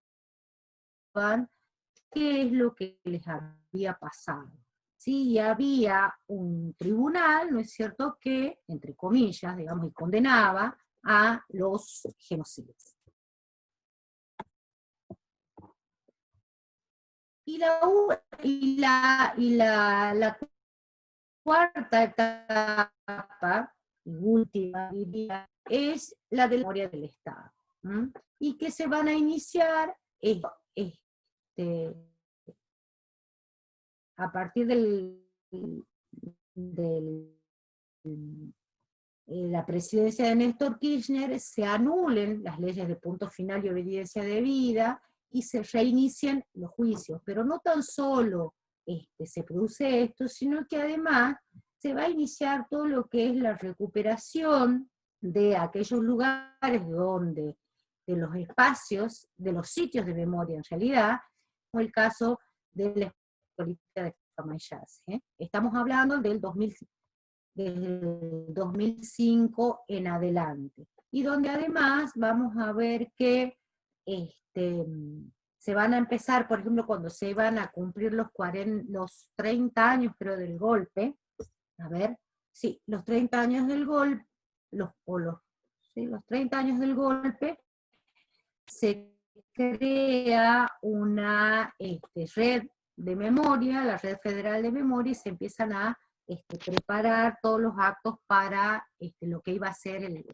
qué es lo que les había pasado. ¿Sí? Y había un tribunal, ¿no es cierto?, que, entre comillas, digamos, y condenaba a los genocidas. Y la cuarta etapa, y última, diría, es la de la memoria del Estado. Y que se van a iniciar a partir de la presidencia de Néstor Kirchner, se anulen las leyes de punto final y obediencia debida y se reinicien los juicios. Pero no tan solo se produce esto, sino que además se va a iniciar todo lo que es la recuperación de aquellos lugares donde, de los espacios, de los sitios de memoria en realidad, como el caso de la política de Camayas. Estamos hablando del 2005, desde el 2005 en adelante. Y donde además vamos a ver que se van a empezar, por ejemplo, cuando se van a cumplir los 30 años, creo, del golpe, los 30 años del golpe, los 30 años del golpe, se crea una red de memoria, la Red Federal de Memoria, y se empiezan a preparar todos los actos para lo que iba a ser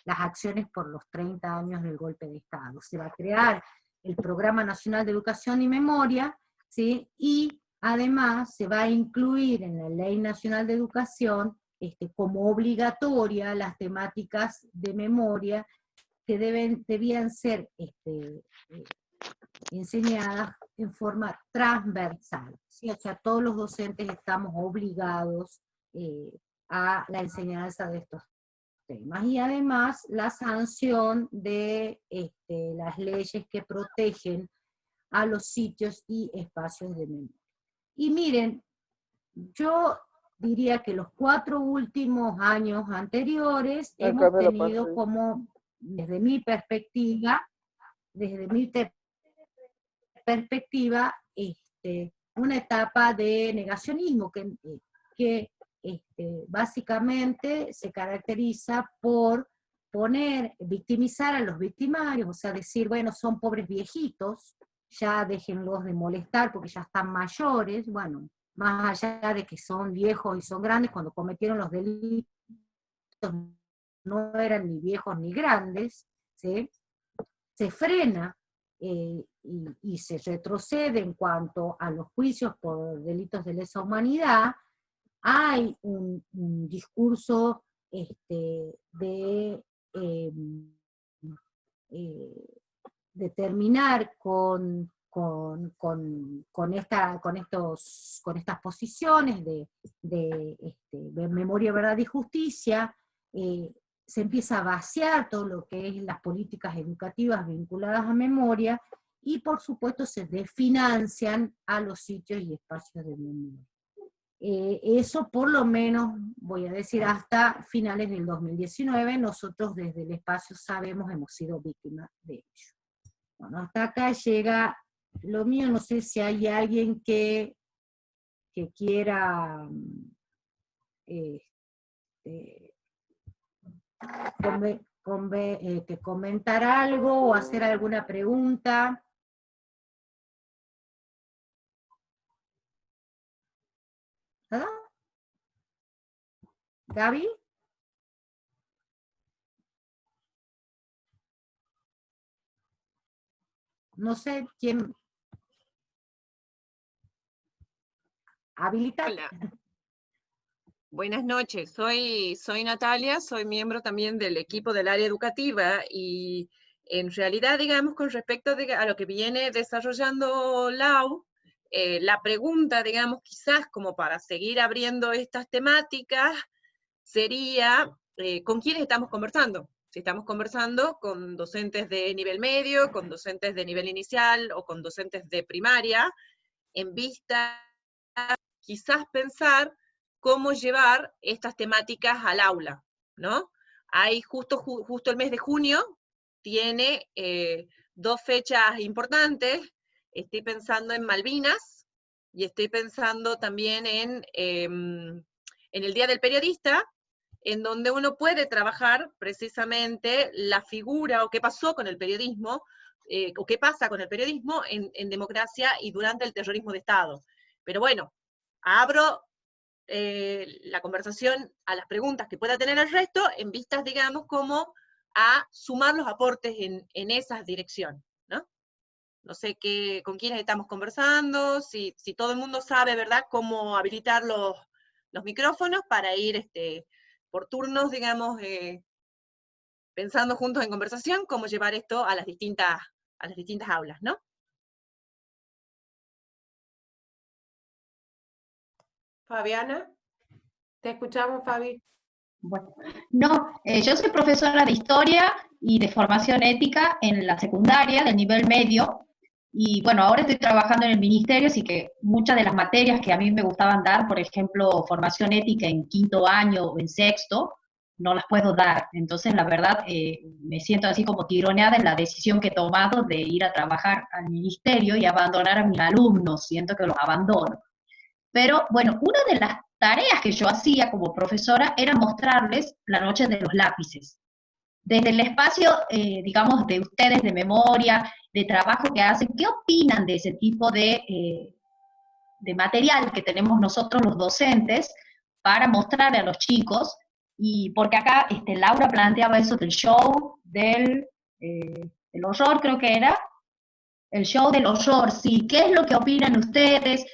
las acciones por los 30 años del golpe de Estado. Se va a crear el Programa Nacional de Educación y Memoria, ¿sí? Y además se va a incluir en la Ley Nacional de Educación como obligatoria las temáticas de memoria que debían ser enseñadas en forma transversal, ¿sí? O sea, todos los docentes estamos obligados a la enseñanza de estos temas. Y además la sanción de las leyes que protegen a los sitios y espacios de memoria. Y miren, yo diría que los 4 últimos años anteriores hemos tenido como, desde mi perspectiva, una etapa de negacionismo que básicamente se caracteriza por victimizar a los victimarios, o sea, decir, bueno, son pobres viejitos, ya déjenlos de molestar porque ya están mayores, bueno, más allá de que son viejos y son grandes, cuando cometieron los delitos no eran ni viejos ni grandes, ¿sí? Se frena y se retrocede en cuanto a los juicios por delitos de lesa humanidad. Hay un discurso eh, eh, de terminar con estas posiciones de memoria, verdad y justicia. Se empieza a vaciar todo lo que es las políticas educativas vinculadas a memoria, y por supuesto se desfinancian a los sitios y espacios de memoria. Eso por lo menos, voy a decir, hasta finales del 2019, nosotros desde el espacio sabemos, hemos sido víctimas de ello. Bueno, hasta acá llega lo mío, no sé si hay alguien que quiera que comentar algo o hacer alguna pregunta. ¿Ah? ¿Gaby? No sé quién. Habilita. Hola. Buenas noches, soy Natalia, soy miembro también del equipo del área educativa y en realidad, digamos, con respecto a lo que viene desarrollando Lau, la pregunta, digamos, quizás como para seguir abriendo estas temáticas sería, ¿con quiénes estamos conversando? Si estamos conversando con docentes de nivel medio, con docentes de nivel inicial o con docentes de primaria, en vista quizás pensar cómo llevar estas temáticas al aula, ¿no? Hay justo el mes de junio, tiene 2 fechas importantes, estoy pensando en Malvinas, y estoy pensando también en el Día del Periodista, en donde uno puede trabajar precisamente la figura o qué pasó con el periodismo, o qué pasa con el periodismo en democracia y durante el terrorismo de Estado. Pero bueno, abro la conversación a las preguntas que pueda tener el resto, en vistas, digamos, como a sumar los aportes en esa dirección, ¿no? No sé con quiénes estamos conversando, si todo el mundo sabe, ¿verdad?, cómo habilitar los micrófonos para ir por turnos, digamos, pensando juntos en conversación, cómo llevar esto a las distintas aulas, ¿no? Fabiana, te escuchamos, Fabi. Bueno, no, yo soy profesora de historia y de formación ética en la secundaria del nivel medio, y bueno, ahora estoy trabajando en el ministerio, así que muchas de las materias que a mí me gustaban dar, por ejemplo, formación ética en 5º año o en 6º, no las puedo dar. Entonces, la verdad, me siento así como tironeada en la decisión que he tomado de ir a trabajar al ministerio y abandonar a mis alumnos. Siento que los abandono. Pero bueno, una de las tareas que yo hacía como profesora era mostrarles la noche de los lápices. desde el espacio, digamos, de ustedes, de memoria, de trabajo que hacen, ¿qué opinan de ese tipo de material que tenemos nosotros los docentes para mostrarle a los chicos? Y porque acá Laura planteaba eso del show del horror, creo que era, el show del horror, sí. ¿Qué es lo que opinan ustedes?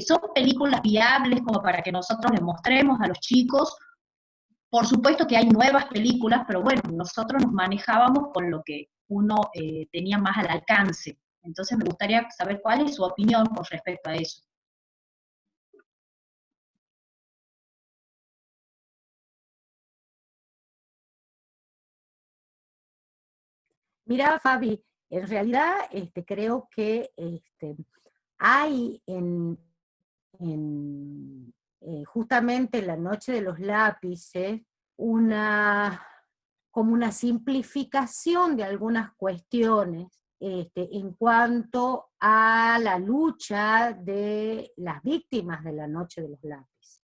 ¿Son películas viables como para que nosotros les mostremos a los chicos? Por supuesto que hay nuevas películas, pero bueno, nosotros nos manejábamos con lo que uno tenía más al alcance. Entonces me gustaría saber cuál es su opinión con respecto a eso. Mira, Fabi, en realidad creo que hay justamente en La Noche de los Lápices como una simplificación de algunas cuestiones en cuanto a la lucha de las víctimas de La Noche de los Lápices.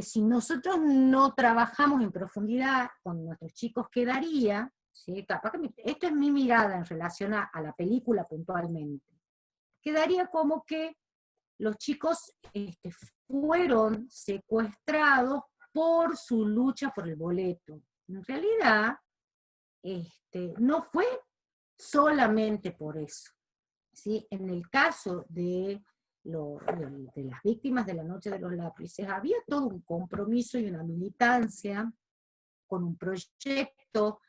Si nosotros no trabajamos en profundidad con nuestros chicos, quedaría, ¿sí? Capaz que esto es mi mirada en relación a la película puntualmente, quedaría como que los chicos fueron secuestrados por su lucha por el boleto. En realidad, no fue solamente por eso, ¿sí? En el caso de las víctimas de La Noche de los Lápices, había todo un compromiso y una militancia con un proyecto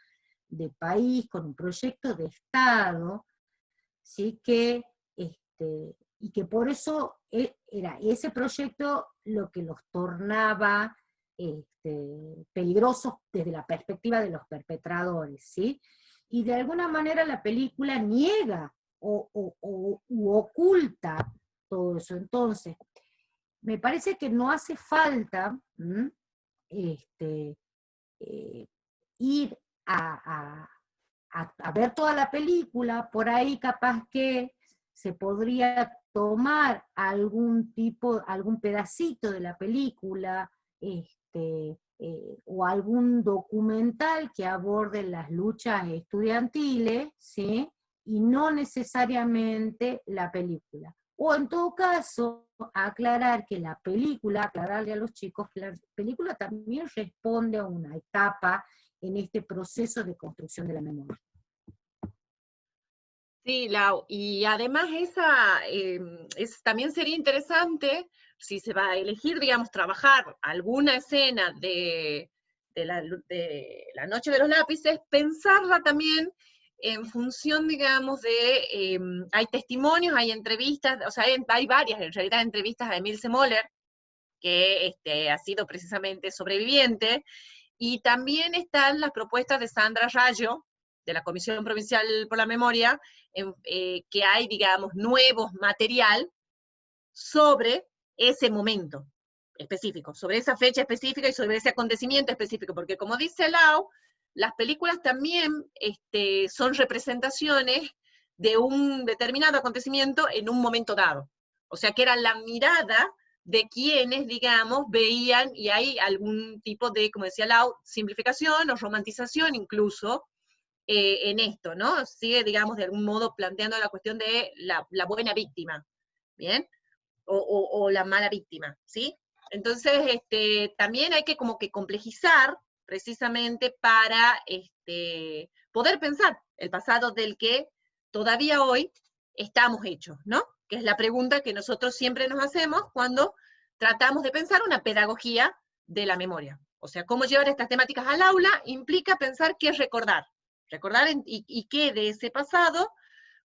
de país, con un proyecto de Estado, ¿sí? Y que por eso era ese proyecto lo que los tornaba peligrosos desde la perspectiva de los perpetradores, ¿sí? Y de alguna manera la película niega u oculta todo eso. Entonces, me parece que no hace falta ir a ver toda la película. Por ahí capaz que se podría tomar algún pedacito de la película, o algún documental que aborde las luchas estudiantiles, ¿sí? Y no necesariamente la película. O en todo caso, aclararle a los chicos que la película también responde a una etapa en este proceso de construcción de la memoria. Sí, Lau, y además también sería interesante, si se va a elegir, digamos, trabajar alguna escena de la Noche de los Lápices, pensarla también en función, digamos, hay testimonios, hay entrevistas, o sea, hay varias, en realidad, entrevistas a Emil Semoller, que ha sido precisamente sobreviviente, y también están las propuestas de Sandra Rayo, de la Comisión Provincial por la Memoria, que hay, digamos, nuevos material sobre ese momento específico, sobre esa fecha específica y sobre ese acontecimiento específico, porque como dice Lau, las películas también son representaciones de un determinado acontecimiento en un momento dado. O sea, que era la mirada de quienes, digamos, veían, y hay algún tipo de, como decía Lau, simplificación o romantización incluso en esto, ¿no? Sigue, digamos, de algún modo planteando la cuestión de la buena víctima, ¿bien? O la mala víctima, ¿sí? Entonces, también hay que como que complejizar precisamente para poder pensar el pasado del que todavía hoy estamos hechos, ¿no? Que es la pregunta que nosotros siempre nos hacemos cuando tratamos de pensar una pedagogía de la memoria. O sea, cómo llevar estas temáticas al aula implica pensar qué es recordar y qué de ese pasado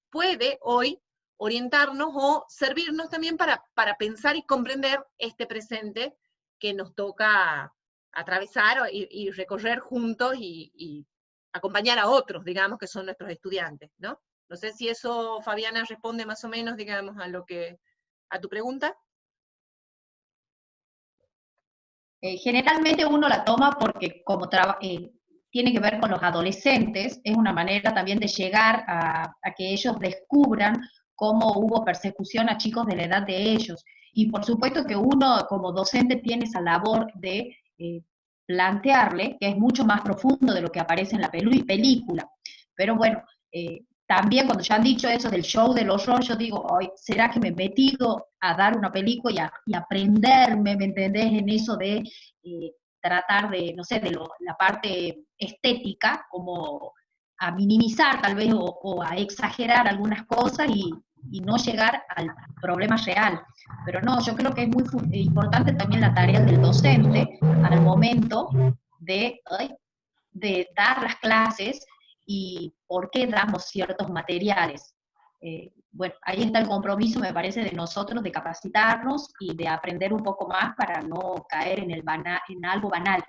puede hoy orientarnos o servirnos también para pensar y comprender este presente que nos toca atravesar y recorrer juntos y acompañar a otros, digamos, que son nuestros estudiantes, ¿no? No sé si eso, Fabiana, responde más o menos, digamos, a tu pregunta. Generalmente uno la toma porque como tiene que ver con los adolescentes, es una manera también de llegar a que ellos descubran cómo hubo persecución a chicos de la edad de ellos. Y por supuesto que uno como docente tiene esa labor de plantearle, que es mucho más profundo de lo que aparece en la película. Pero bueno, también cuando ya han dicho eso del show del horror, yo digo, ¿será que me he metido a dar una película y aprenderme, ¿me entendés? En eso de tratar de, no sé, de la parte estética, como a minimizar tal vez o a exagerar algunas cosas y no llegar al problema real. Pero no, yo creo que es muy importante también la tarea del docente al momento de dar las clases y por qué damos ciertos materiales. Bueno, ahí está el compromiso, me parece, de nosotros de capacitarnos y de aprender un poco más para no caer en algo banal,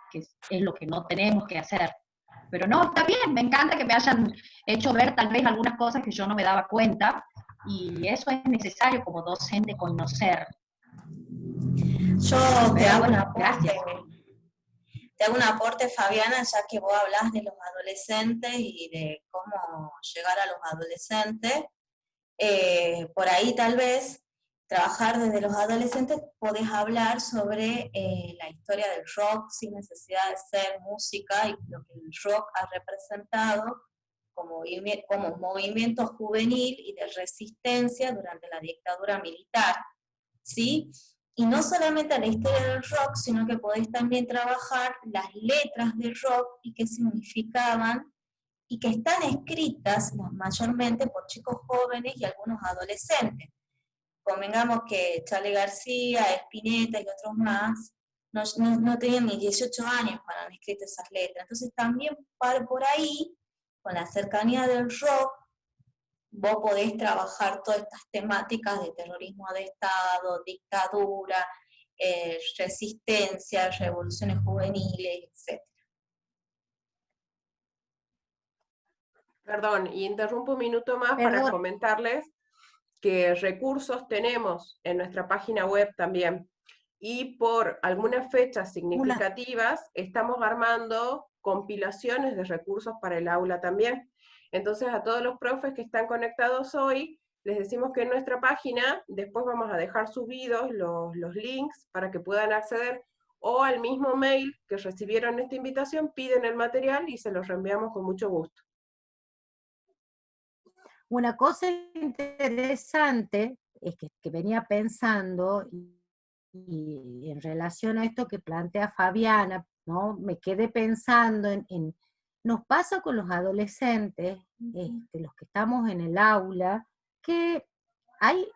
que es lo que no tenemos que hacer. Pero no, está bien, me encanta que me hayan hecho ver tal vez algunas cosas que yo no me daba cuenta, y eso es necesario como docente conocer. Yo te hago una gracias. Te hago un aporte, Fabiana, ya que vos hablas de los adolescentes y de cómo llegar a los adolescentes. Por ahí tal vez trabajar desde los adolescentes podés hablar sobre la historia del rock sin necesidad de ser música y lo que el rock ha representado como movimiento juvenil y de resistencia durante la dictadura militar, ¿sí? Y no solamente la historia del rock, sino que podéis también trabajar las letras del rock y qué significaban, y que están escritas mayormente por chicos jóvenes y algunos adolescentes. Convengamos que Charly García, Spinetta y otros más no tenían ni 18 años cuando han escrito esas letras. Entonces también por ahí, con la cercanía del rock, vos podés trabajar todas estas temáticas de terrorismo de Estado, dictadura, resistencia, revoluciones juveniles, etc. Perdón, y interrumpo un minuto más para comentarles que recursos tenemos en nuestra página web también. Y por algunas fechas significativas estamos armando compilaciones de recursos para el aula también. Entonces a todos los profes que están conectados hoy, les decimos que en nuestra página después vamos a dejar subidos los links para que puedan acceder, o al mismo mail que recibieron esta invitación, piden el material y se los reenviamos con mucho gusto. Una cosa interesante es que venía pensando, y en relación a esto que plantea Fabiana, ¿no? Me quedé pensando nos pasa con los adolescentes, los que estamos en el aula, que hay,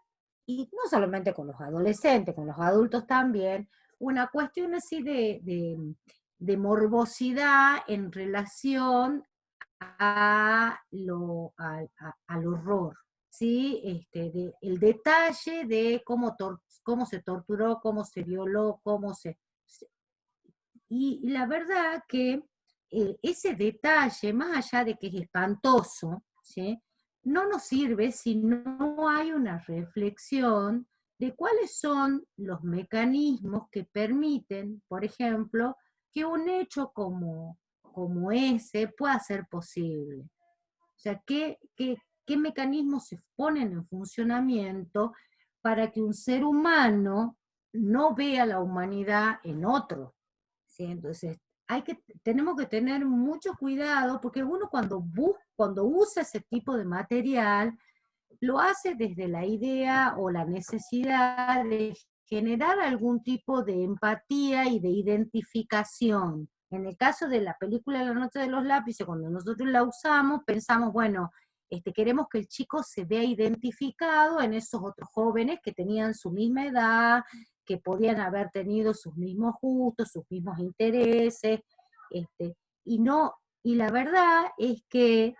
y no solamente con los adolescentes, con los adultos también, una cuestión así de morbosidad en relación al horror, ¿sí? El detalle de cómo se torturó, cómo se violó, y la verdad que ese detalle, más allá de que es espantoso, ¿sí? No nos sirve si no hay una reflexión de cuáles son los mecanismos que permiten, por ejemplo, que un hecho como ese pueda ser posible. O sea, ¿qué mecanismos se ponen en funcionamiento para que un ser humano no vea la humanidad en otro? ¿Sí? Entonces, tenemos que tener mucho cuidado, porque uno cuando usa ese tipo de material, lo hace desde la idea o la necesidad de generar algún tipo de empatía y de identificación. En el caso de la película La noche de los lápices, cuando nosotros la usamos, pensamos, bueno, queremos que el chico se vea identificado en esos otros jóvenes que tenían su misma edad, que podían haber tenido sus mismos gustos, sus mismos intereses, y la verdad es que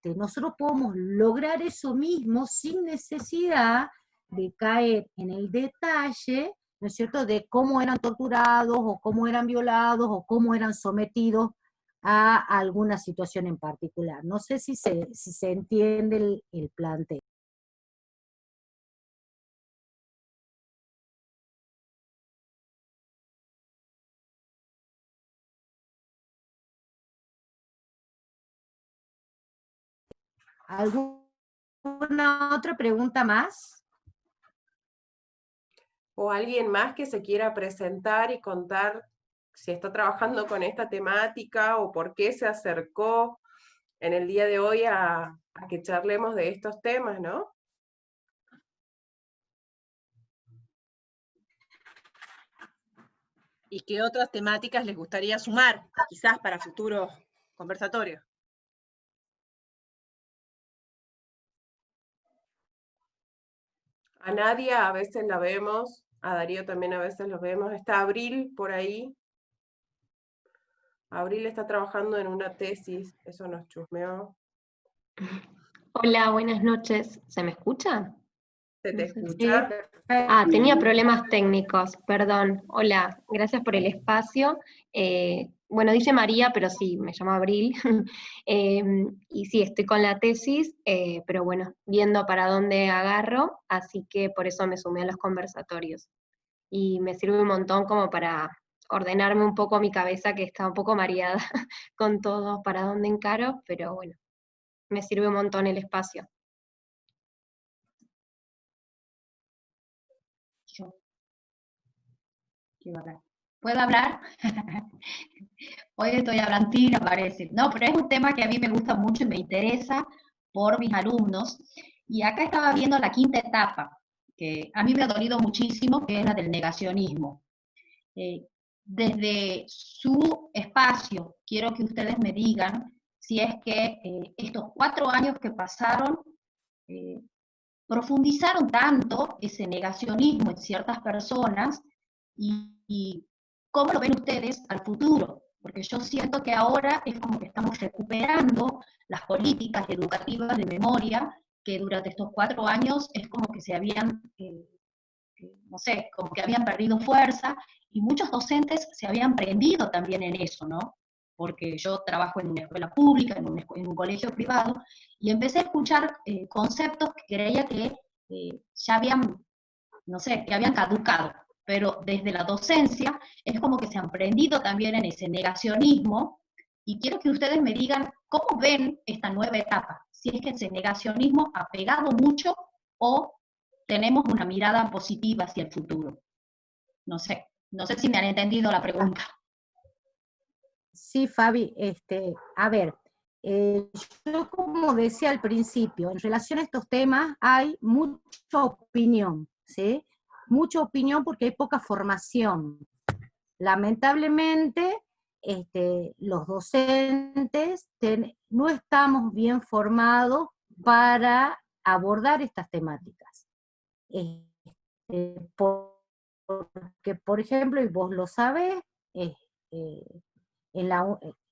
nosotros podemos lograr eso mismo sin necesidad de caer en el detalle, ¿no es cierto?, de cómo eran torturados, o cómo eran violados, o cómo eran sometidos a alguna situación en particular. No sé si se entiende el planteo. ¿Alguna otra pregunta más? ¿O alguien más que se quiera presentar y contar si está trabajando con esta temática o por qué se acercó en el día de hoy a que charlemos de estos temas, ¿no? ¿Y qué otras temáticas les gustaría sumar, quizás para futuros conversatorios? A Nadia a veces la vemos, a Darío también a veces lo vemos. Está Abril por ahí. Abril está trabajando en una tesis, eso nos chusmeó. Hola, buenas noches. ¿Se me escucha? ¿Se te escucha? Tenía problemas técnicos, perdón. Hola, gracias por el espacio. Bueno, dice María, pero sí, me llamo Abril. Y sí, estoy con la tesis, pero bueno, viendo para dónde agarro, así que por eso me sumé a los conversatorios. Y me sirve un montón como para ordenarme un poco mi cabeza, que está un poco mareada con todo, para dónde encaro, pero bueno, me sirve un montón el espacio. ¿Puedo hablar? Hoy estoy hablantina, parece. No, pero es un tema que a mí me gusta mucho y me interesa por mis alumnos. Y acá estaba viendo la quinta etapa, que a mí me ha dolido muchísimo, que es la del negacionismo. Desde su espacio, quiero que ustedes me digan si es que estos 4 años que pasaron profundizaron tanto ese negacionismo en ciertas personas y cómo lo ven ustedes al futuro, porque yo siento que ahora es como que estamos recuperando las políticas educativas de memoria que durante estos 4 años es como que se habían, no sé, como que habían perdido fuerza y muchos docentes se habían prendido también en eso, ¿no? Porque yo trabajo en una escuela pública, en un colegio privado, y empecé a escuchar conceptos que creía que ya habían, no sé, que habían caducado, pero desde la docencia es como que se han prendido también en ese negacionismo, y quiero que ustedes me digan cómo ven esta nueva etapa, si es que ese negacionismo ha pegado mucho o tenemos una mirada positiva hacia el futuro. No sé si me han entendido la pregunta. Sí, Fabi, a ver, yo como decía al principio, en relación a estos temas hay mucha opinión, ¿sí? Mucha opinión porque hay poca formación. Lamentablemente, los docentes no estamos bien formados para abordar estas temáticas. Porque, por ejemplo, y vos lo sabés,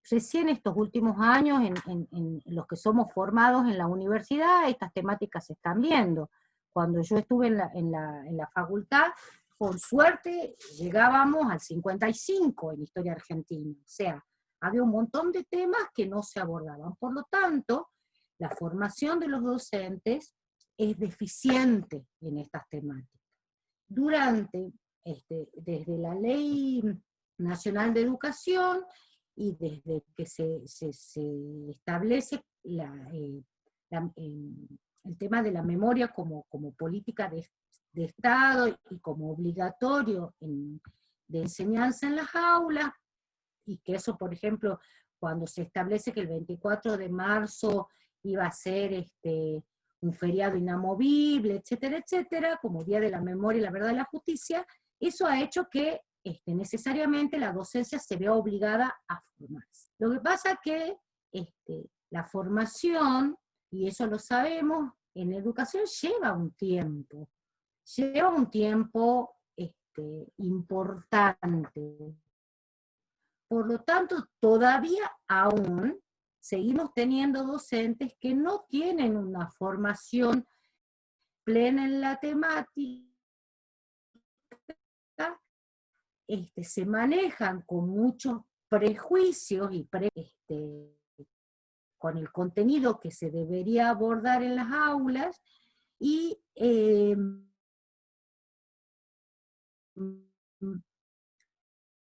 recién estos últimos años, en los que somos formados en la universidad, estas temáticas se están viendo. Cuando yo estuve en la facultad, por suerte llegábamos al 55 en historia argentina. O sea, había un montón de temas que no se abordaban. Por lo tanto, la formación de los docentes es deficiente en estas temáticas. Desde la Ley Nacional de Educación y desde que se establece el tema de la memoria como política de Estado y como obligatorio de enseñanza en las aulas, y que eso, por ejemplo, cuando se establece que el 24 de marzo iba a ser un feriado inamovible, etcétera, etcétera, como Día de la Memoria y la Verdad y la Justicia, eso ha hecho que necesariamente la docencia se vea obligada a formarse. Lo que pasa es que la formación, y eso lo sabemos, en educación lleva un tiempo importante. Por lo tanto, todavía aún seguimos teniendo docentes que no tienen una formación plena en la temática, se manejan con muchos prejuicios y con el contenido que se debería abordar en las aulas, y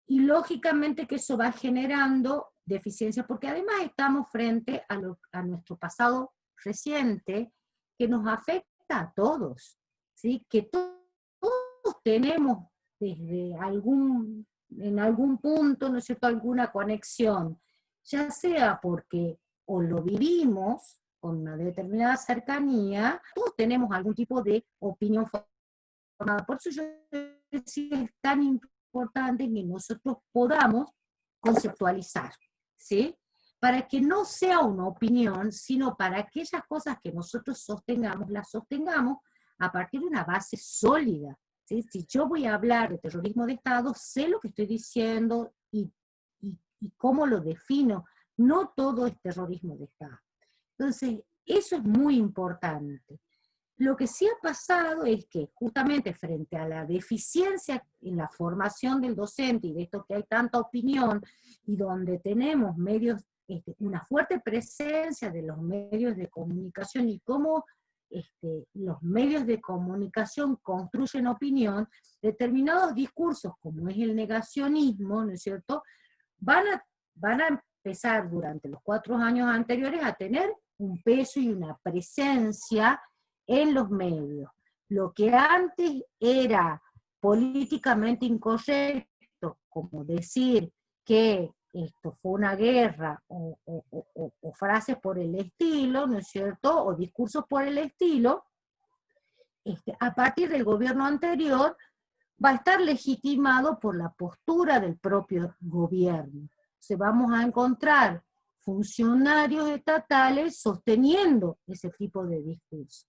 lógicamente que eso va generando deficiencias, porque además estamos frente a nuestro pasado reciente, que nos afecta a todos, ¿sí? Que todos tenemos desde algún en algún punto, ¿no es cierto?, alguna conexión, ya sea porque o lo vivimos con una determinada cercanía, todos tenemos algún tipo de opinión formada. Por eso yo decía, es tan importante que nosotros podamos conceptualizar, ¿sí? Para que no sea una opinión, sino para aquellas cosas que nosotros sostengamos, las sostengamos a partir de una base sólida. ¿Sí? Si yo voy a hablar de terrorismo de Estado, sé lo que estoy diciendo y cómo lo defino. No todo es terrorismo de Estado. Entonces, eso es muy importante. Lo que sí ha pasado es que justamente frente a la deficiencia en la formación del docente y de esto que hay tanta opinión y donde tenemos medios, una fuerte presencia de los medios de comunicación y cómo los medios de comunicación construyen opinión, determinados discursos como es el negacionismo, ¿no es cierto?, van a empezar durante los 4 años anteriores a tener un peso y una presencia en los medios. Lo que antes era políticamente incorrecto, como decir que esto fue una guerra, o frases por el estilo, ¿no es cierto?, o discursos por el estilo, a partir del gobierno anterior va a estar legitimado por la postura del propio gobierno. Se vamos a encontrar funcionarios estatales sosteniendo ese tipo de discurso,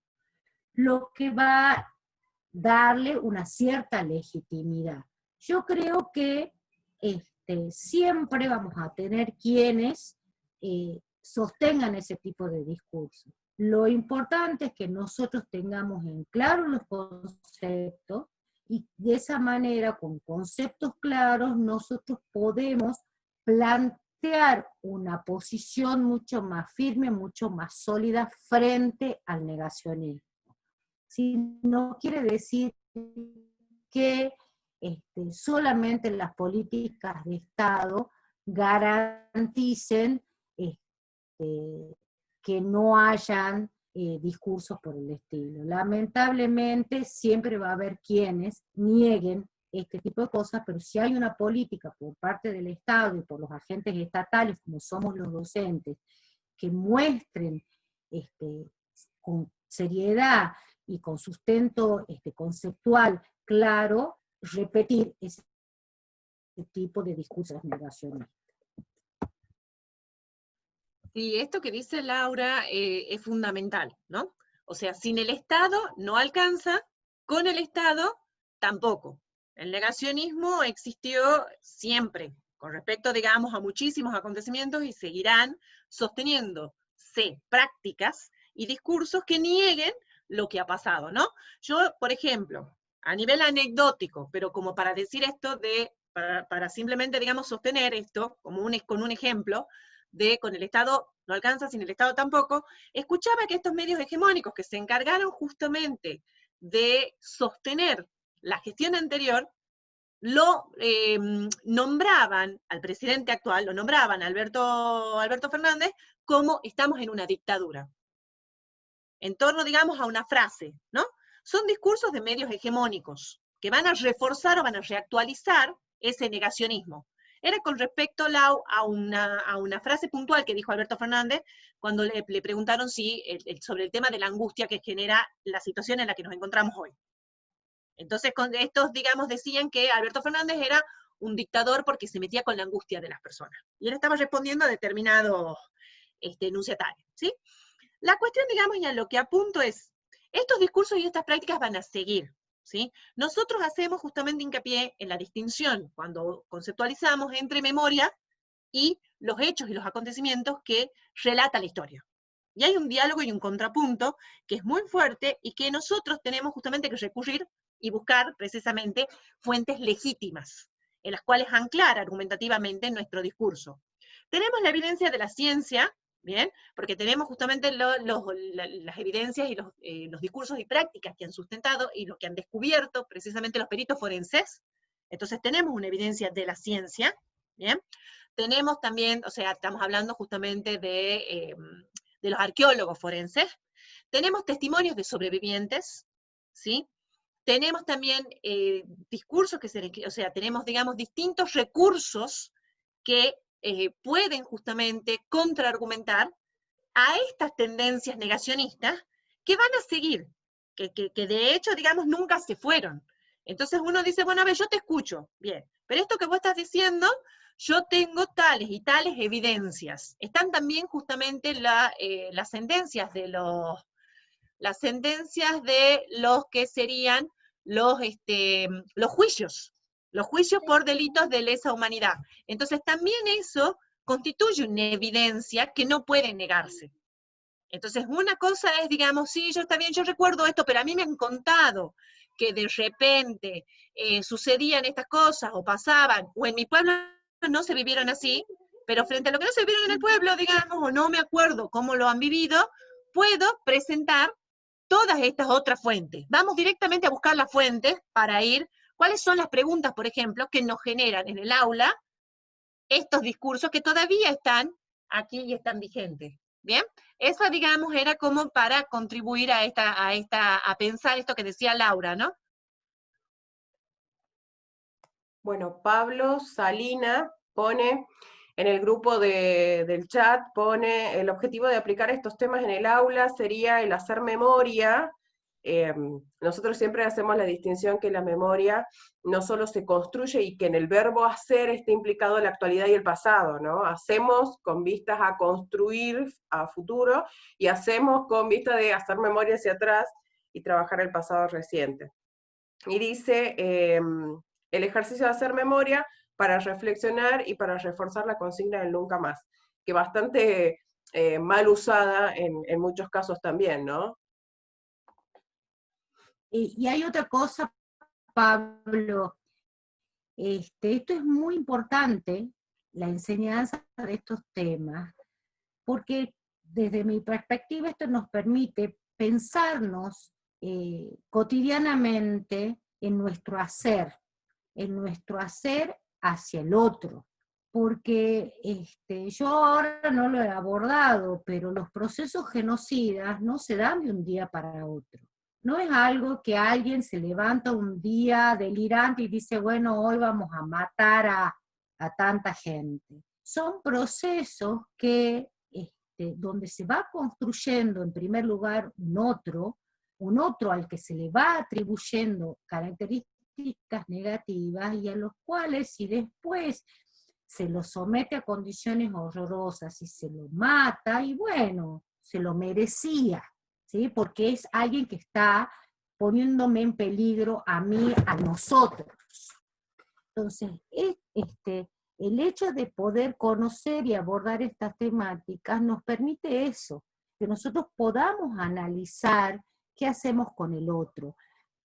lo que va a darle una cierta legitimidad. Yo creo que siempre vamos a tener quienes sostengan ese tipo de discurso. Lo importante es que nosotros tengamos en claro los conceptos y de esa manera, con conceptos claros, nosotros podemos plantear una posición mucho más firme, mucho más sólida frente al negacionismo. Si no quiere decir que solamente las políticas de Estado garanticen que no hayan discursos por el estilo. Lamentablemente siempre va a haber quienes nieguen este tipo de cosas, pero si hay una política por parte del Estado y por los agentes estatales, como somos los docentes, que muestren con seriedad y con sustento conceptual claro, repetir ese tipo de discursos negacionistas. Sí, esto que dice Laura es fundamental, ¿no? O sea, sin el Estado no alcanza, con el Estado tampoco. El negacionismo existió siempre, con respecto, digamos, a muchísimos acontecimientos y seguirán sosteniéndose prácticas y discursos que nieguen lo que ha pasado, ¿no? Yo, por ejemplo, a nivel anecdótico, pero como para decir esto para simplemente, digamos, sostener esto, como con un ejemplo, con el Estado no alcanza, sin el Estado tampoco, escuchaba que estos medios hegemónicos que se encargaron justamente de sostener la gestión anterior, lo nombraban al presidente actual, lo nombraban a Alberto Fernández, como estamos en una dictadura. En torno, digamos, a una frase, ¿no? Son discursos de medios hegemónicos que van a reforzar o van a reactualizar ese negacionismo. Era con respecto, Lau, a una frase puntual que dijo Alberto Fernández cuando le preguntaron sobre el tema de la angustia que genera la situación en la que nos encontramos hoy. Entonces, con estos, digamos, decían que Alberto Fernández era un dictador porque se metía con la angustia de las personas. Y él estaba respondiendo a determinados enunciatarios, ¿sí? La cuestión, digamos, y a lo que apunto es, estos discursos y estas prácticas van a seguir, ¿sí? Nosotros hacemos justamente hincapié en la distinción, cuando conceptualizamos, entre memoria y los hechos y los acontecimientos que relata la historia. Y hay un diálogo y un contrapunto que es muy fuerte y que nosotros tenemos justamente que recurrir y buscar precisamente fuentes legítimas, en las cuales anclar argumentativamente nuestro discurso. Tenemos la evidencia de la ciencia, ¿bien? Porque tenemos justamente las evidencias y los discursos y prácticas que han sustentado y lo que han descubierto precisamente los peritos forenses. Entonces tenemos una evidencia de la ciencia, ¿bien? Tenemos también, o sea, estamos hablando justamente de los arqueólogos forenses. Tenemos testimonios de sobrevivientes, ¿sí? tenemos también discursos o sea, tenemos, digamos, distintos recursos que pueden justamente contraargumentar a estas tendencias negacionistas que van a seguir, que de hecho, digamos, nunca se fueron. Entonces uno dice, bueno, a ver, yo te escucho, bien, pero esto que vos estás diciendo, yo tengo tales y tales evidencias. Están también justamente las sentencias de los que serían los juicios por delitos de lesa humanidad. Entonces también eso constituye una evidencia que no puede negarse. Entonces una cosa es, digamos, sí, yo está bien, yo recuerdo esto, pero a mí me han contado que de repente sucedían estas cosas, o pasaban, o en mi pueblo no se vivieron así, pero frente a lo que no se vivieron en el pueblo, digamos, o no me acuerdo cómo lo han vivido, puedo presentar todas estas otras fuentes. Vamos directamente a buscar las fuentes para ir, cuáles son las preguntas, por ejemplo, que nos generan en el aula estos discursos que todavía están aquí y están vigentes. ¿Bien? Eso, digamos, era como para contribuir a pensar esto que decía Laura, ¿no? Bueno, Pablo Salina pone en el grupo del chat, pone el objetivo de aplicar estos temas en el aula sería el hacer memoria. Nosotros siempre hacemos la distinción que la memoria no solo se construye y que en el verbo hacer está implicado la actualidad y el pasado, ¿no? Hacemos con vistas a construir a futuro y hacemos con vista de hacer memoria hacia atrás y trabajar el pasado reciente. Y dice, el ejercicio de hacer memoria para reflexionar y para reforzar la consigna del nunca más, que bastante mal usada en muchos casos también, ¿no? Y hay otra cosa, Pablo, esto es muy importante, la enseñanza de estos temas, porque desde mi perspectiva esto nos permite pensarnos cotidianamente en nuestro hacer hacia el otro. Porque yo ahora no lo he abordado, pero los procesos genocidas no se dan de un día para otro. No es algo que alguien se levanta un día delirante y dice, bueno, hoy vamos a matar a tanta gente. Son procesos que, donde se va construyendo en primer lugar un otro al que se le va atribuyendo características negativas y a los cuales si después se lo somete a condiciones horrorosas y se lo mata, y bueno, se lo merecía, ¿sí? Porque es alguien que está poniéndome en peligro a mí, a nosotros. Entonces, el hecho de poder conocer y abordar estas temáticas nos permite eso, que nosotros podamos analizar qué hacemos con el otro.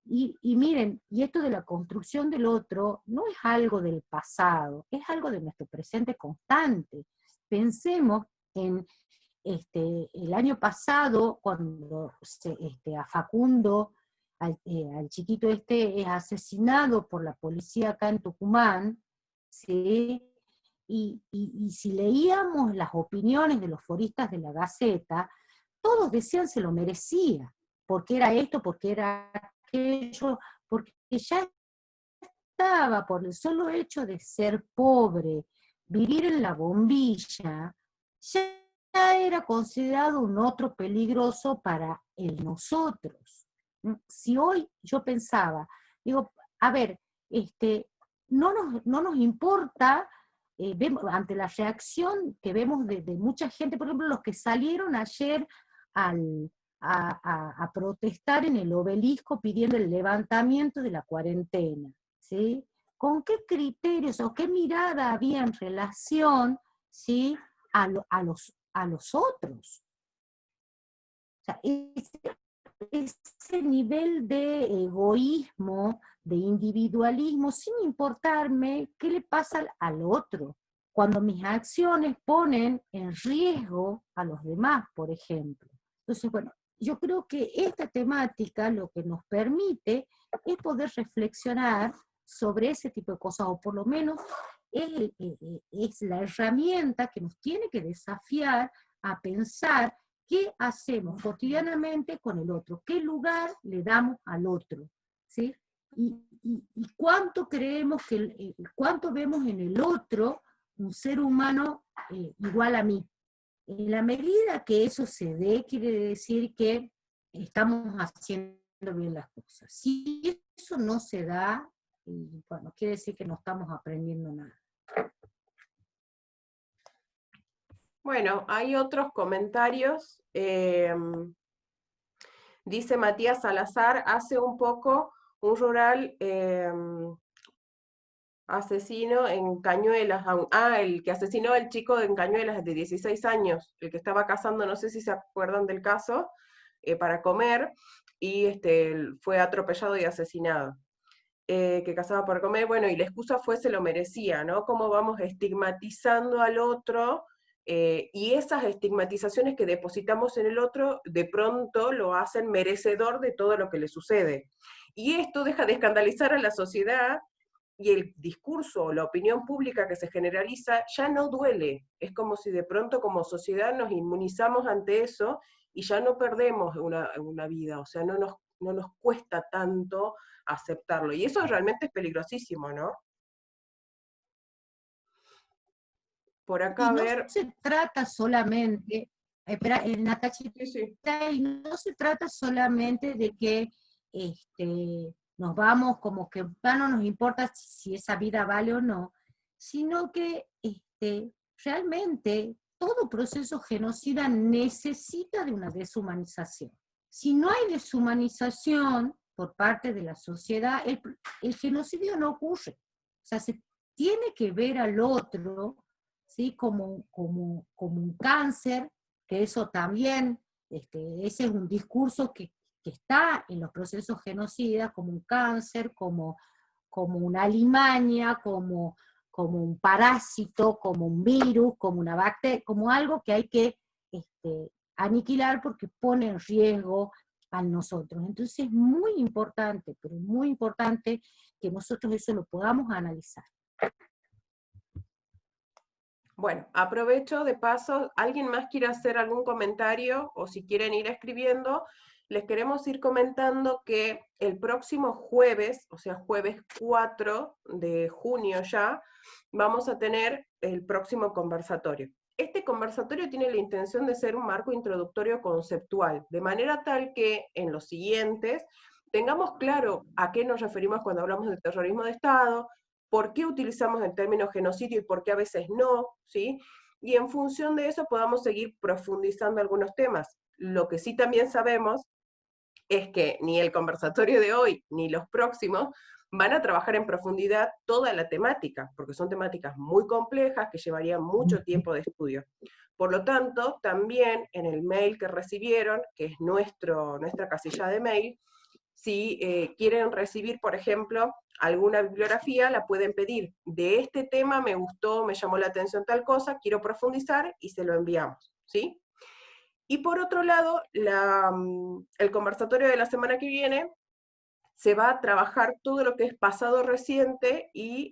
Y miren, y esto de la construcción del otro no es algo del pasado, es algo de nuestro presente constante. Pensemos en el año pasado, cuando a Facundo, al chiquito es asesinado por la policía acá en Tucumán, ¿sí? Y si leíamos las opiniones de los foristas de la Gaceta, todos decían se lo merecía, porque era esto, porque era aquello, porque ya estaba por el solo hecho de ser pobre, vivir en la bombilla, ya era considerado un otro peligroso para el nosotros. Si hoy yo pensaba, digo, a ver, no nos importa, ante la reacción que vemos de mucha gente, por ejemplo, los que salieron ayer a protestar en el Obelisco pidiendo el levantamiento de la cuarentena, ¿sí? ¿Con qué criterios o qué mirada había en relación, ¿sí? a los otros? O sea, ese nivel de egoísmo, de individualismo, sin importarme qué le pasa al otro, cuando mis acciones ponen en riesgo a los demás, por ejemplo. Entonces, bueno, yo creo que esta temática lo que nos permite es poder reflexionar sobre ese tipo de cosas, o por lo menos es la herramienta que nos tiene que desafiar a pensar qué hacemos cotidianamente con el otro, qué lugar le damos al otro, ¿sí? Y cuánto creemos que, cuánto vemos en el otro un ser humano igual a mí. En la medida que eso se dé, quiere decir que estamos haciendo bien las cosas. Si eso no se da, bueno, quiere decir que no estamos aprendiendo nada. Bueno, hay otros comentarios. Dice Matías Salazar, hace un poco un rural asesino en Cañuelas, el que asesinó al chico en Cañuelas de 16 años, el que estaba cazando, no sé si se acuerdan del caso, para comer, y fue atropellado y asesinado. Que cazaba para comer, bueno, y la excusa fue se lo merecía, ¿no? Cómo vamos estigmatizando al otro, y esas estigmatizaciones que depositamos en el otro, de pronto lo hacen merecedor de todo lo que le sucede. Y esto deja de escandalizar a la sociedad, y el discurso o la opinión pública que se generaliza ya no duele. Es como si de pronto como sociedad nos inmunizamos ante eso, y ya no perdemos una vida, o sea, no nos cuesta tanto aceptarlo. Y eso realmente es peligrosísimo, ¿no? Por acá, Y no a ver... se trata solamente, espera, Natachita, Sí. y no se trata solamente de que nos vamos como que ya no nos importa si esa vida vale o no, sino que realmente todo proceso genocida necesita de una deshumanización. Si no hay deshumanización por parte de la sociedad, el genocidio no ocurre. O sea, se tiene que ver al otro, ¿sí? como un cáncer, que eso también, ese es un discurso que está en los procesos genocidas, como un cáncer, como una alimaña, como un parásito, como un virus, como una bacteria, como algo que hay que aniquilar porque pone en riesgo a nosotros. Entonces es muy importante, pero muy importante que nosotros eso lo podamos analizar. Bueno, aprovecho de paso, ¿alguien más quiere hacer algún comentario o si quieren ir escribiendo? Les queremos ir comentando que el próximo jueves, o sea, jueves 4 de junio ya, vamos a tener el próximo conversatorio. Este conversatorio tiene la intención de ser un marco introductorio conceptual, de manera tal que en los siguientes tengamos claro a qué nos referimos cuando hablamos de terrorismo de Estado, por qué utilizamos el término genocidio y por qué a veces no, ¿sí? Y en función de eso podamos seguir profundizando algunos temas. Lo que sí también sabemos es que ni el conversatorio de hoy ni los próximos van a trabajar en profundidad toda la temática, porque son temáticas muy complejas que llevarían mucho tiempo de estudio. Por lo tanto, también en el mail que recibieron, que es nuestra casilla de mail, si quieren recibir, por ejemplo, alguna bibliografía, la pueden pedir. De este tema me gustó, me llamó la atención tal cosa, quiero profundizar, y se lo enviamos, ¿sí? Y por otro lado, el conversatorio de la semana que viene se va a trabajar todo lo que es pasado reciente, y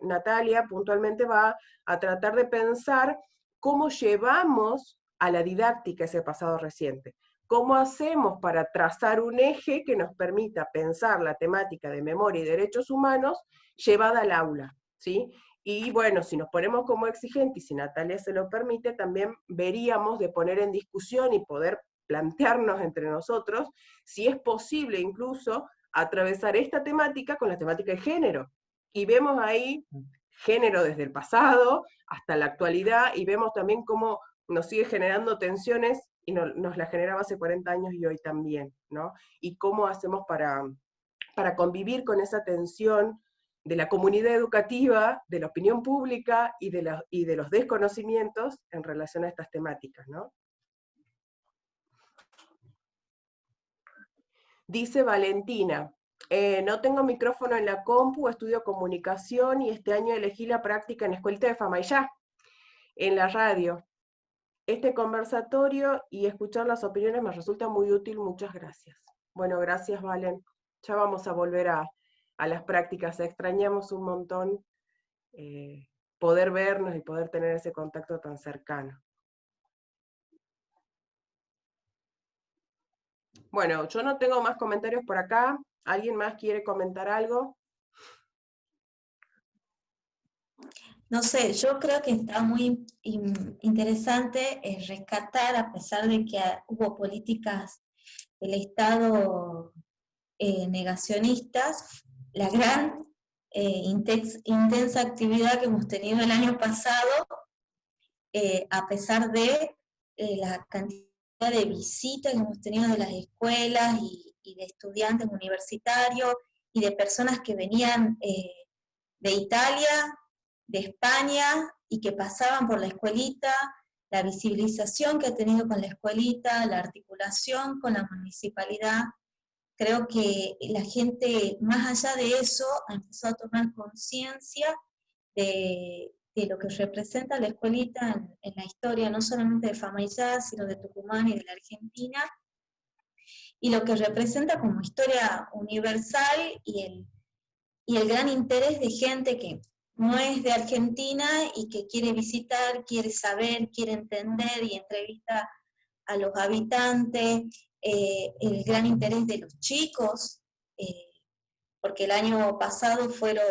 Natalia puntualmente va a tratar de pensar cómo llevamos a la didáctica ese pasado reciente. ¿Cómo hacemos para trazar un eje que nos permita pensar la temática de memoria y derechos humanos llevada al aula? ¿Sí? Y bueno, si nos ponemos como exigentes, y si Natalia se lo permite, también veríamos de poner en discusión y poder plantearnos entre nosotros si es posible incluso atravesar esta temática con la temática de género. Y vemos ahí género desde el pasado hasta la actualidad, y vemos también cómo nos sigue generando tensiones, y nos la generaba hace 40 años y hoy también, ¿no? Y cómo hacemos para convivir con esa tensión de la comunidad educativa, de la opinión pública y de los desconocimientos en relación a estas temáticas, ¿no? Dice Valentina, no tengo micrófono en la compu, estudio comunicación y este año elegí la práctica en Escuelita de Famaillá, en la radio. Este conversatorio y escuchar las opiniones me resulta muy útil, muchas gracias. Bueno, gracias Valen. Ya vamos a volver a las prácticas, extrañamos un montón poder vernos y poder tener ese contacto tan cercano. Bueno, yo no tengo más comentarios por acá, ¿Alguien más quiere comentar algo? No sé, yo creo que está muy interesante rescatar, a pesar de que hubo políticas del Estado negacionistas, la gran intensa actividad que hemos tenido el año pasado, a pesar de la cantidad de visitas que hemos tenido de las escuelas y de estudiantes universitarios y de personas que venían de Italia, de España, y que pasaban por la escuelita, la visibilización que ha tenido con la escuelita, la articulación con la municipalidad. Creo que la gente, más allá de eso, ha empezado a tomar conciencia de lo que representa la escuelita en la historia, no solamente de Famaillá, sino de Tucumán y de la Argentina, y lo que representa como historia universal y el gran interés de gente que no es de Argentina y que quiere visitar, quiere saber, quiere entender y entrevista a los habitantes, el gran interés de los chicos, porque el año pasado fueron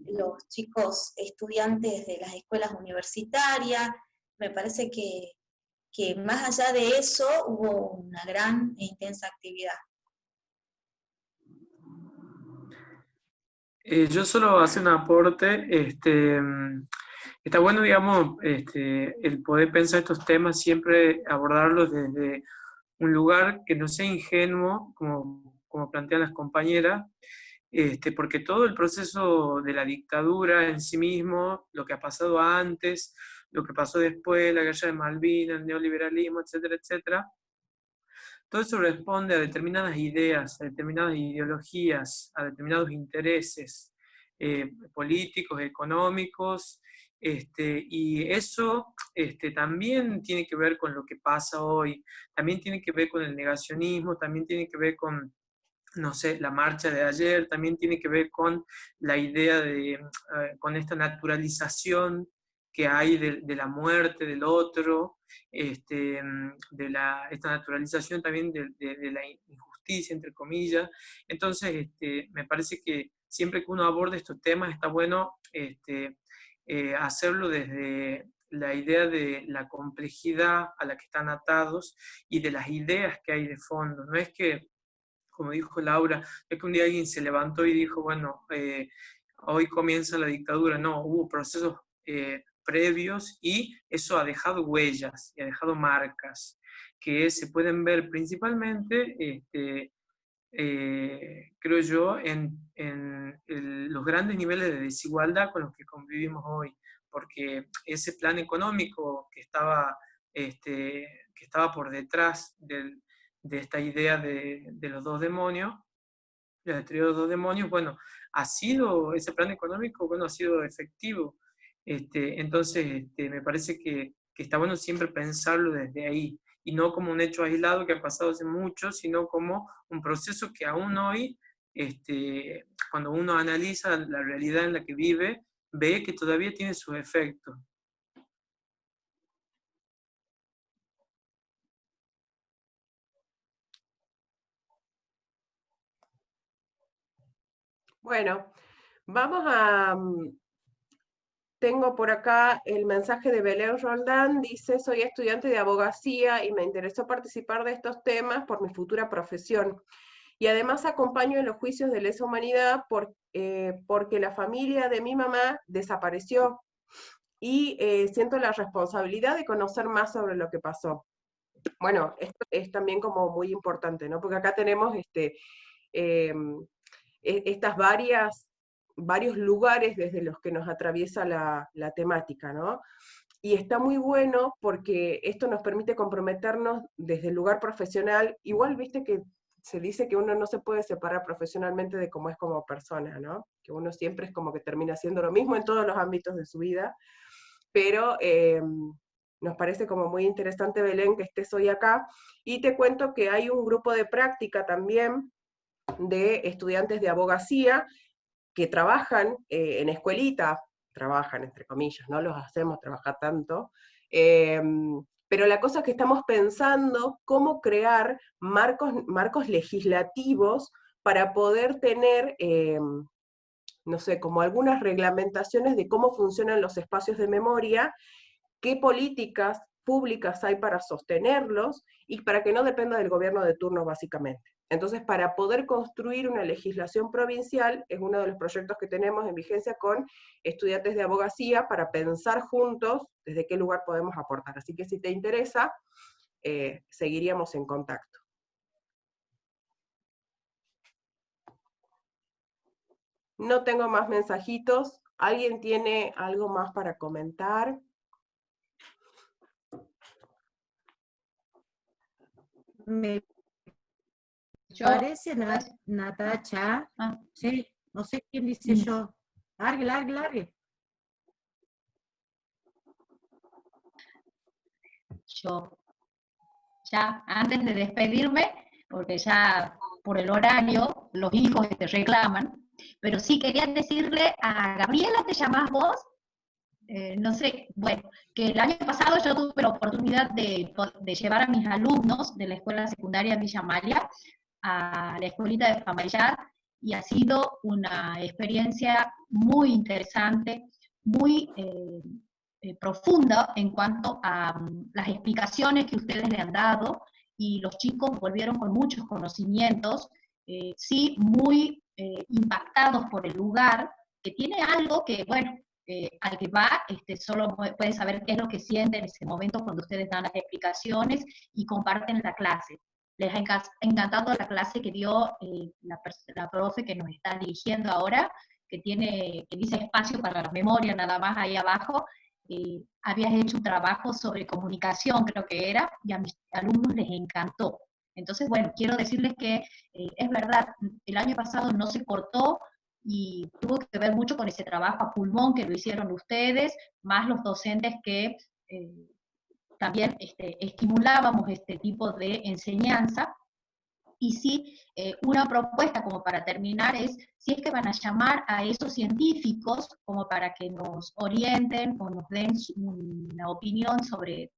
los chicos estudiantes de las escuelas universitarias. Me parece que más allá de eso hubo una gran e intensa actividad. Yo solo hacer un aporte, está bueno, digamos, el poder pensar estos temas, siempre abordarlos desde un lugar que no sea ingenuo, como plantean las compañeras, porque todo el proceso de la dictadura en sí mismo, lo que ha pasado antes, lo que pasó después, la guerra de Malvinas, el neoliberalismo, etcétera, etcétera, todo eso responde a determinadas ideas, a determinadas ideologías, a determinados intereses políticos, económicos, y eso también tiene que ver con lo que pasa hoy, también tiene que ver con el negacionismo, también tiene que ver con, no sé, la marcha de ayer, también tiene que ver con la idea de, con esta naturalización que hay de la muerte del otro, esta naturalización también de la injusticia, entre comillas. Entonces, me parece que siempre que uno aborde estos temas está bueno hacerlo desde la idea de la complejidad a la que están atados y de las ideas que hay de fondo. No es que, como dijo Laura, es que un día alguien se levantó y dijo, bueno, hoy comienza la dictadura. No, hubo procesos previos y eso ha dejado huellas y ha dejado marcas que se pueden ver principalmente, creo yo, en los grandes niveles de desigualdad con los que convivimos hoy, porque ese plan económico que estaba por detrás de esta idea de los dos demonios, del trío de los dos demonios, bueno, ese plan económico, bueno, ha sido efectivo. Entonces, me parece que está bueno siempre pensarlo desde ahí, y no como un hecho aislado que ha pasado hace mucho, sino como un proceso que aún hoy, cuando uno analiza la realidad en la que vive, ve que todavía tiene sus efectos. Bueno, vamos a... Tengo por acá el mensaje de Belén Roldán, dice, soy estudiante de abogacía y me interesó participar de estos temas por mi futura profesión. Y además acompaño en los juicios de lesa humanidad porque la familia de mi mamá desapareció y siento la responsabilidad de conocer más sobre lo que pasó. Bueno, esto es también como muy importante, ¿no? Porque acá tenemos estas varios lugares desde los que nos atraviesa la temática, ¿no? Y está muy bueno porque esto nos permite comprometernos desde el lugar profesional. Igual, viste que se dice que uno no se puede separar profesionalmente de cómo es como persona, ¿no? Que uno siempre es como que termina haciendo lo mismo en todos los ámbitos de su vida, pero nos parece como muy interesante, Belén, que estés hoy acá, y te cuento que hay un grupo de práctica también de estudiantes de abogacía que trabajan en escuelita, trabajan entre comillas, no los hacemos trabajar tanto, pero la cosa es que estamos pensando cómo crear marcos legislativos para poder tener, no sé, como algunas reglamentaciones de cómo funcionan los espacios de memoria, qué políticas públicas hay para sostenerlos, y para que no dependa del gobierno de turno, básicamente. Entonces, para poder construir una legislación provincial, es uno de los proyectos que tenemos en vigencia con estudiantes de abogacía, para pensar juntos desde qué lugar podemos aportar. Así que si te interesa, seguiríamos en contacto. No tengo más mensajitos. ¿Alguien tiene algo más para comentar? Me parece, Natacha, sí, no sé quién dice yo. Largue. Yo, ya antes de despedirme, porque ya por el horario los hijos reclaman, pero sí quería decirle a Gabriela, ¿te llamás vos? No sé, bueno, que el año pasado yo tuve la oportunidad de llevar a mis alumnos de la escuela secundaria Villa Amalia a la escuelita de Famayar, y ha sido una experiencia muy interesante, muy profunda en cuanto a las explicaciones que ustedes le han dado, y los chicos volvieron con muchos conocimientos, sí, muy impactados por el lugar, que tiene algo que, bueno, al que va, solo puede saber qué es lo que siente en ese momento cuando ustedes dan las explicaciones y comparten la clase. Les ha encantado la clase que dio la profe que nos está dirigiendo ahora, que dice espacio para la memoria, nada más ahí abajo. Habías hecho un trabajo sobre comunicación, creo que era, y a mis alumnos les encantó. Entonces, bueno, quiero decirles que es verdad, el año pasado no se cortó, y tuvo que ver mucho con ese trabajo a pulmón que lo hicieron ustedes, más los docentes que también estimulábamos este tipo de enseñanza. Y sí, una propuesta como para terminar es, si es que van a llamar a esos científicos como para que nos orienten o nos den una opinión sobre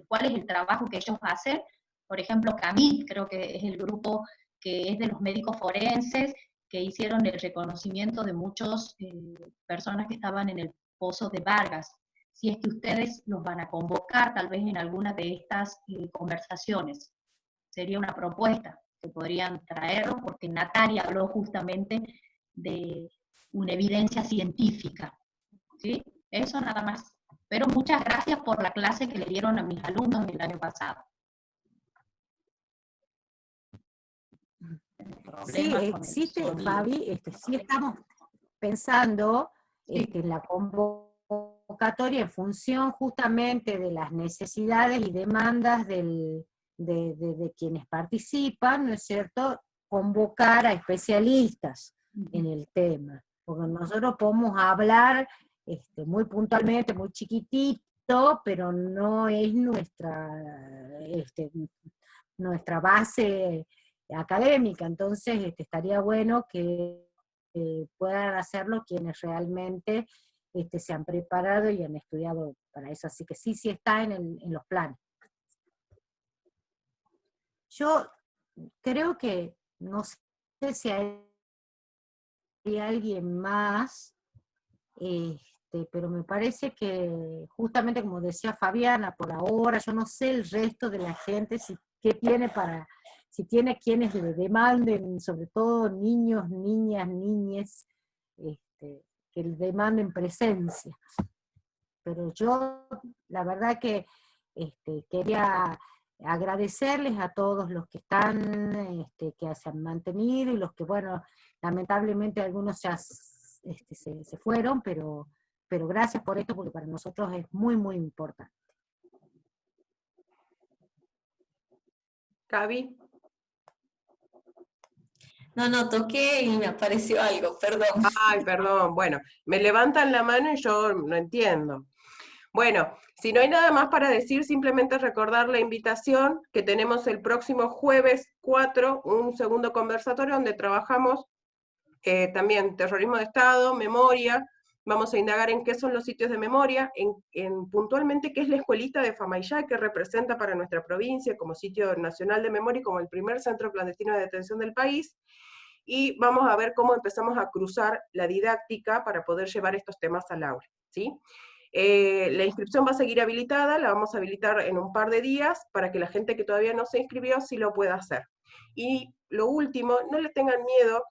cuál es el trabajo que ellos hacen. Por ejemplo, CAMIT, creo que es el grupo que es de los médicos forenses, que hicieron el reconocimiento de muchas personas que estaban en el pozo de Vargas. Si es que ustedes los van a convocar, tal vez en alguna de estas conversaciones. Sería una propuesta que podrían traerlo, porque Natalia habló justamente de una evidencia científica. ¿Sí? Eso nada más. Pero muchas gracias por la clase que le dieron a mis alumnos el año pasado. Sí, existe, Fabi, sí estamos pensando en la convocatoria en función justamente de las necesidades y demandas de quienes participan, ¿no es cierto?, convocar a especialistas en el tema, porque nosotros podemos hablar muy puntualmente, muy chiquitito, pero no es nuestra base académica. Entonces estaría bueno que puedan hacerlo quienes realmente se han preparado y han estudiado para eso, así que sí está en los planes. Yo creo que, no sé si hay alguien más, pero me parece que justamente como decía Fabiana, por ahora, yo no sé el resto de la gente si tiene quienes le demanden, sobre todo niños, niñas, niñes, que le demanden presencia. Pero yo, la verdad que quería agradecerles a todos los que están, que se han mantenido, y los que, bueno, lamentablemente algunos ya se fueron, pero gracias por esto, porque para nosotros es muy, muy importante. Gaby. No, toqué y me apareció algo, perdón. Ay, perdón, bueno, me levantan la mano y yo no entiendo. Bueno, si no hay nada más para decir, simplemente recordar la invitación que tenemos el próximo jueves 4, un segundo conversatorio donde trabajamos también terrorismo de Estado, memoria. Vamos a indagar en qué son los sitios de memoria, en puntualmente qué es la escuelita de Famayá, que representa para nuestra provincia como sitio nacional de memoria y como el primer centro clandestino de detención del país. y vamos a ver cómo empezamos a cruzar la didáctica para poder llevar estos temas al aula, ¿sí? La inscripción va a seguir habilitada, la vamos a habilitar en un par de días para que la gente que todavía no se inscribió sí lo pueda hacer. Y lo último, no le tengan miedo,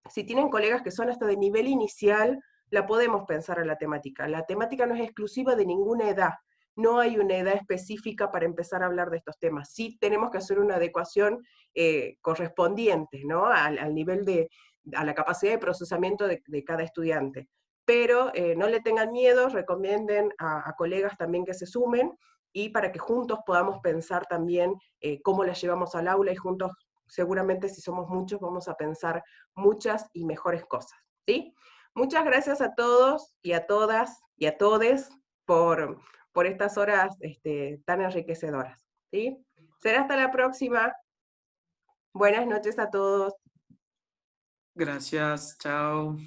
si tienen colegas que son hasta de nivel inicial, la podemos pensar a la temática. La temática no es exclusiva de ninguna edad, no hay una edad específica para empezar a hablar de estos temas. Sí tenemos que hacer una adecuación correspondiente, ¿no? Al nivel a la capacidad de procesamiento de cada estudiante. Pero no le tengan miedo, recomienden a colegas también que se sumen, y para que juntos podamos pensar también cómo la llevamos al aula, y juntos, seguramente si somos muchos, vamos a pensar muchas y mejores cosas, ¿sí? Muchas gracias a todos y a todas y a todes por estas horas tan enriquecedoras, ¿sí? Será hasta la próxima. Buenas noches a todos. Gracias, chao.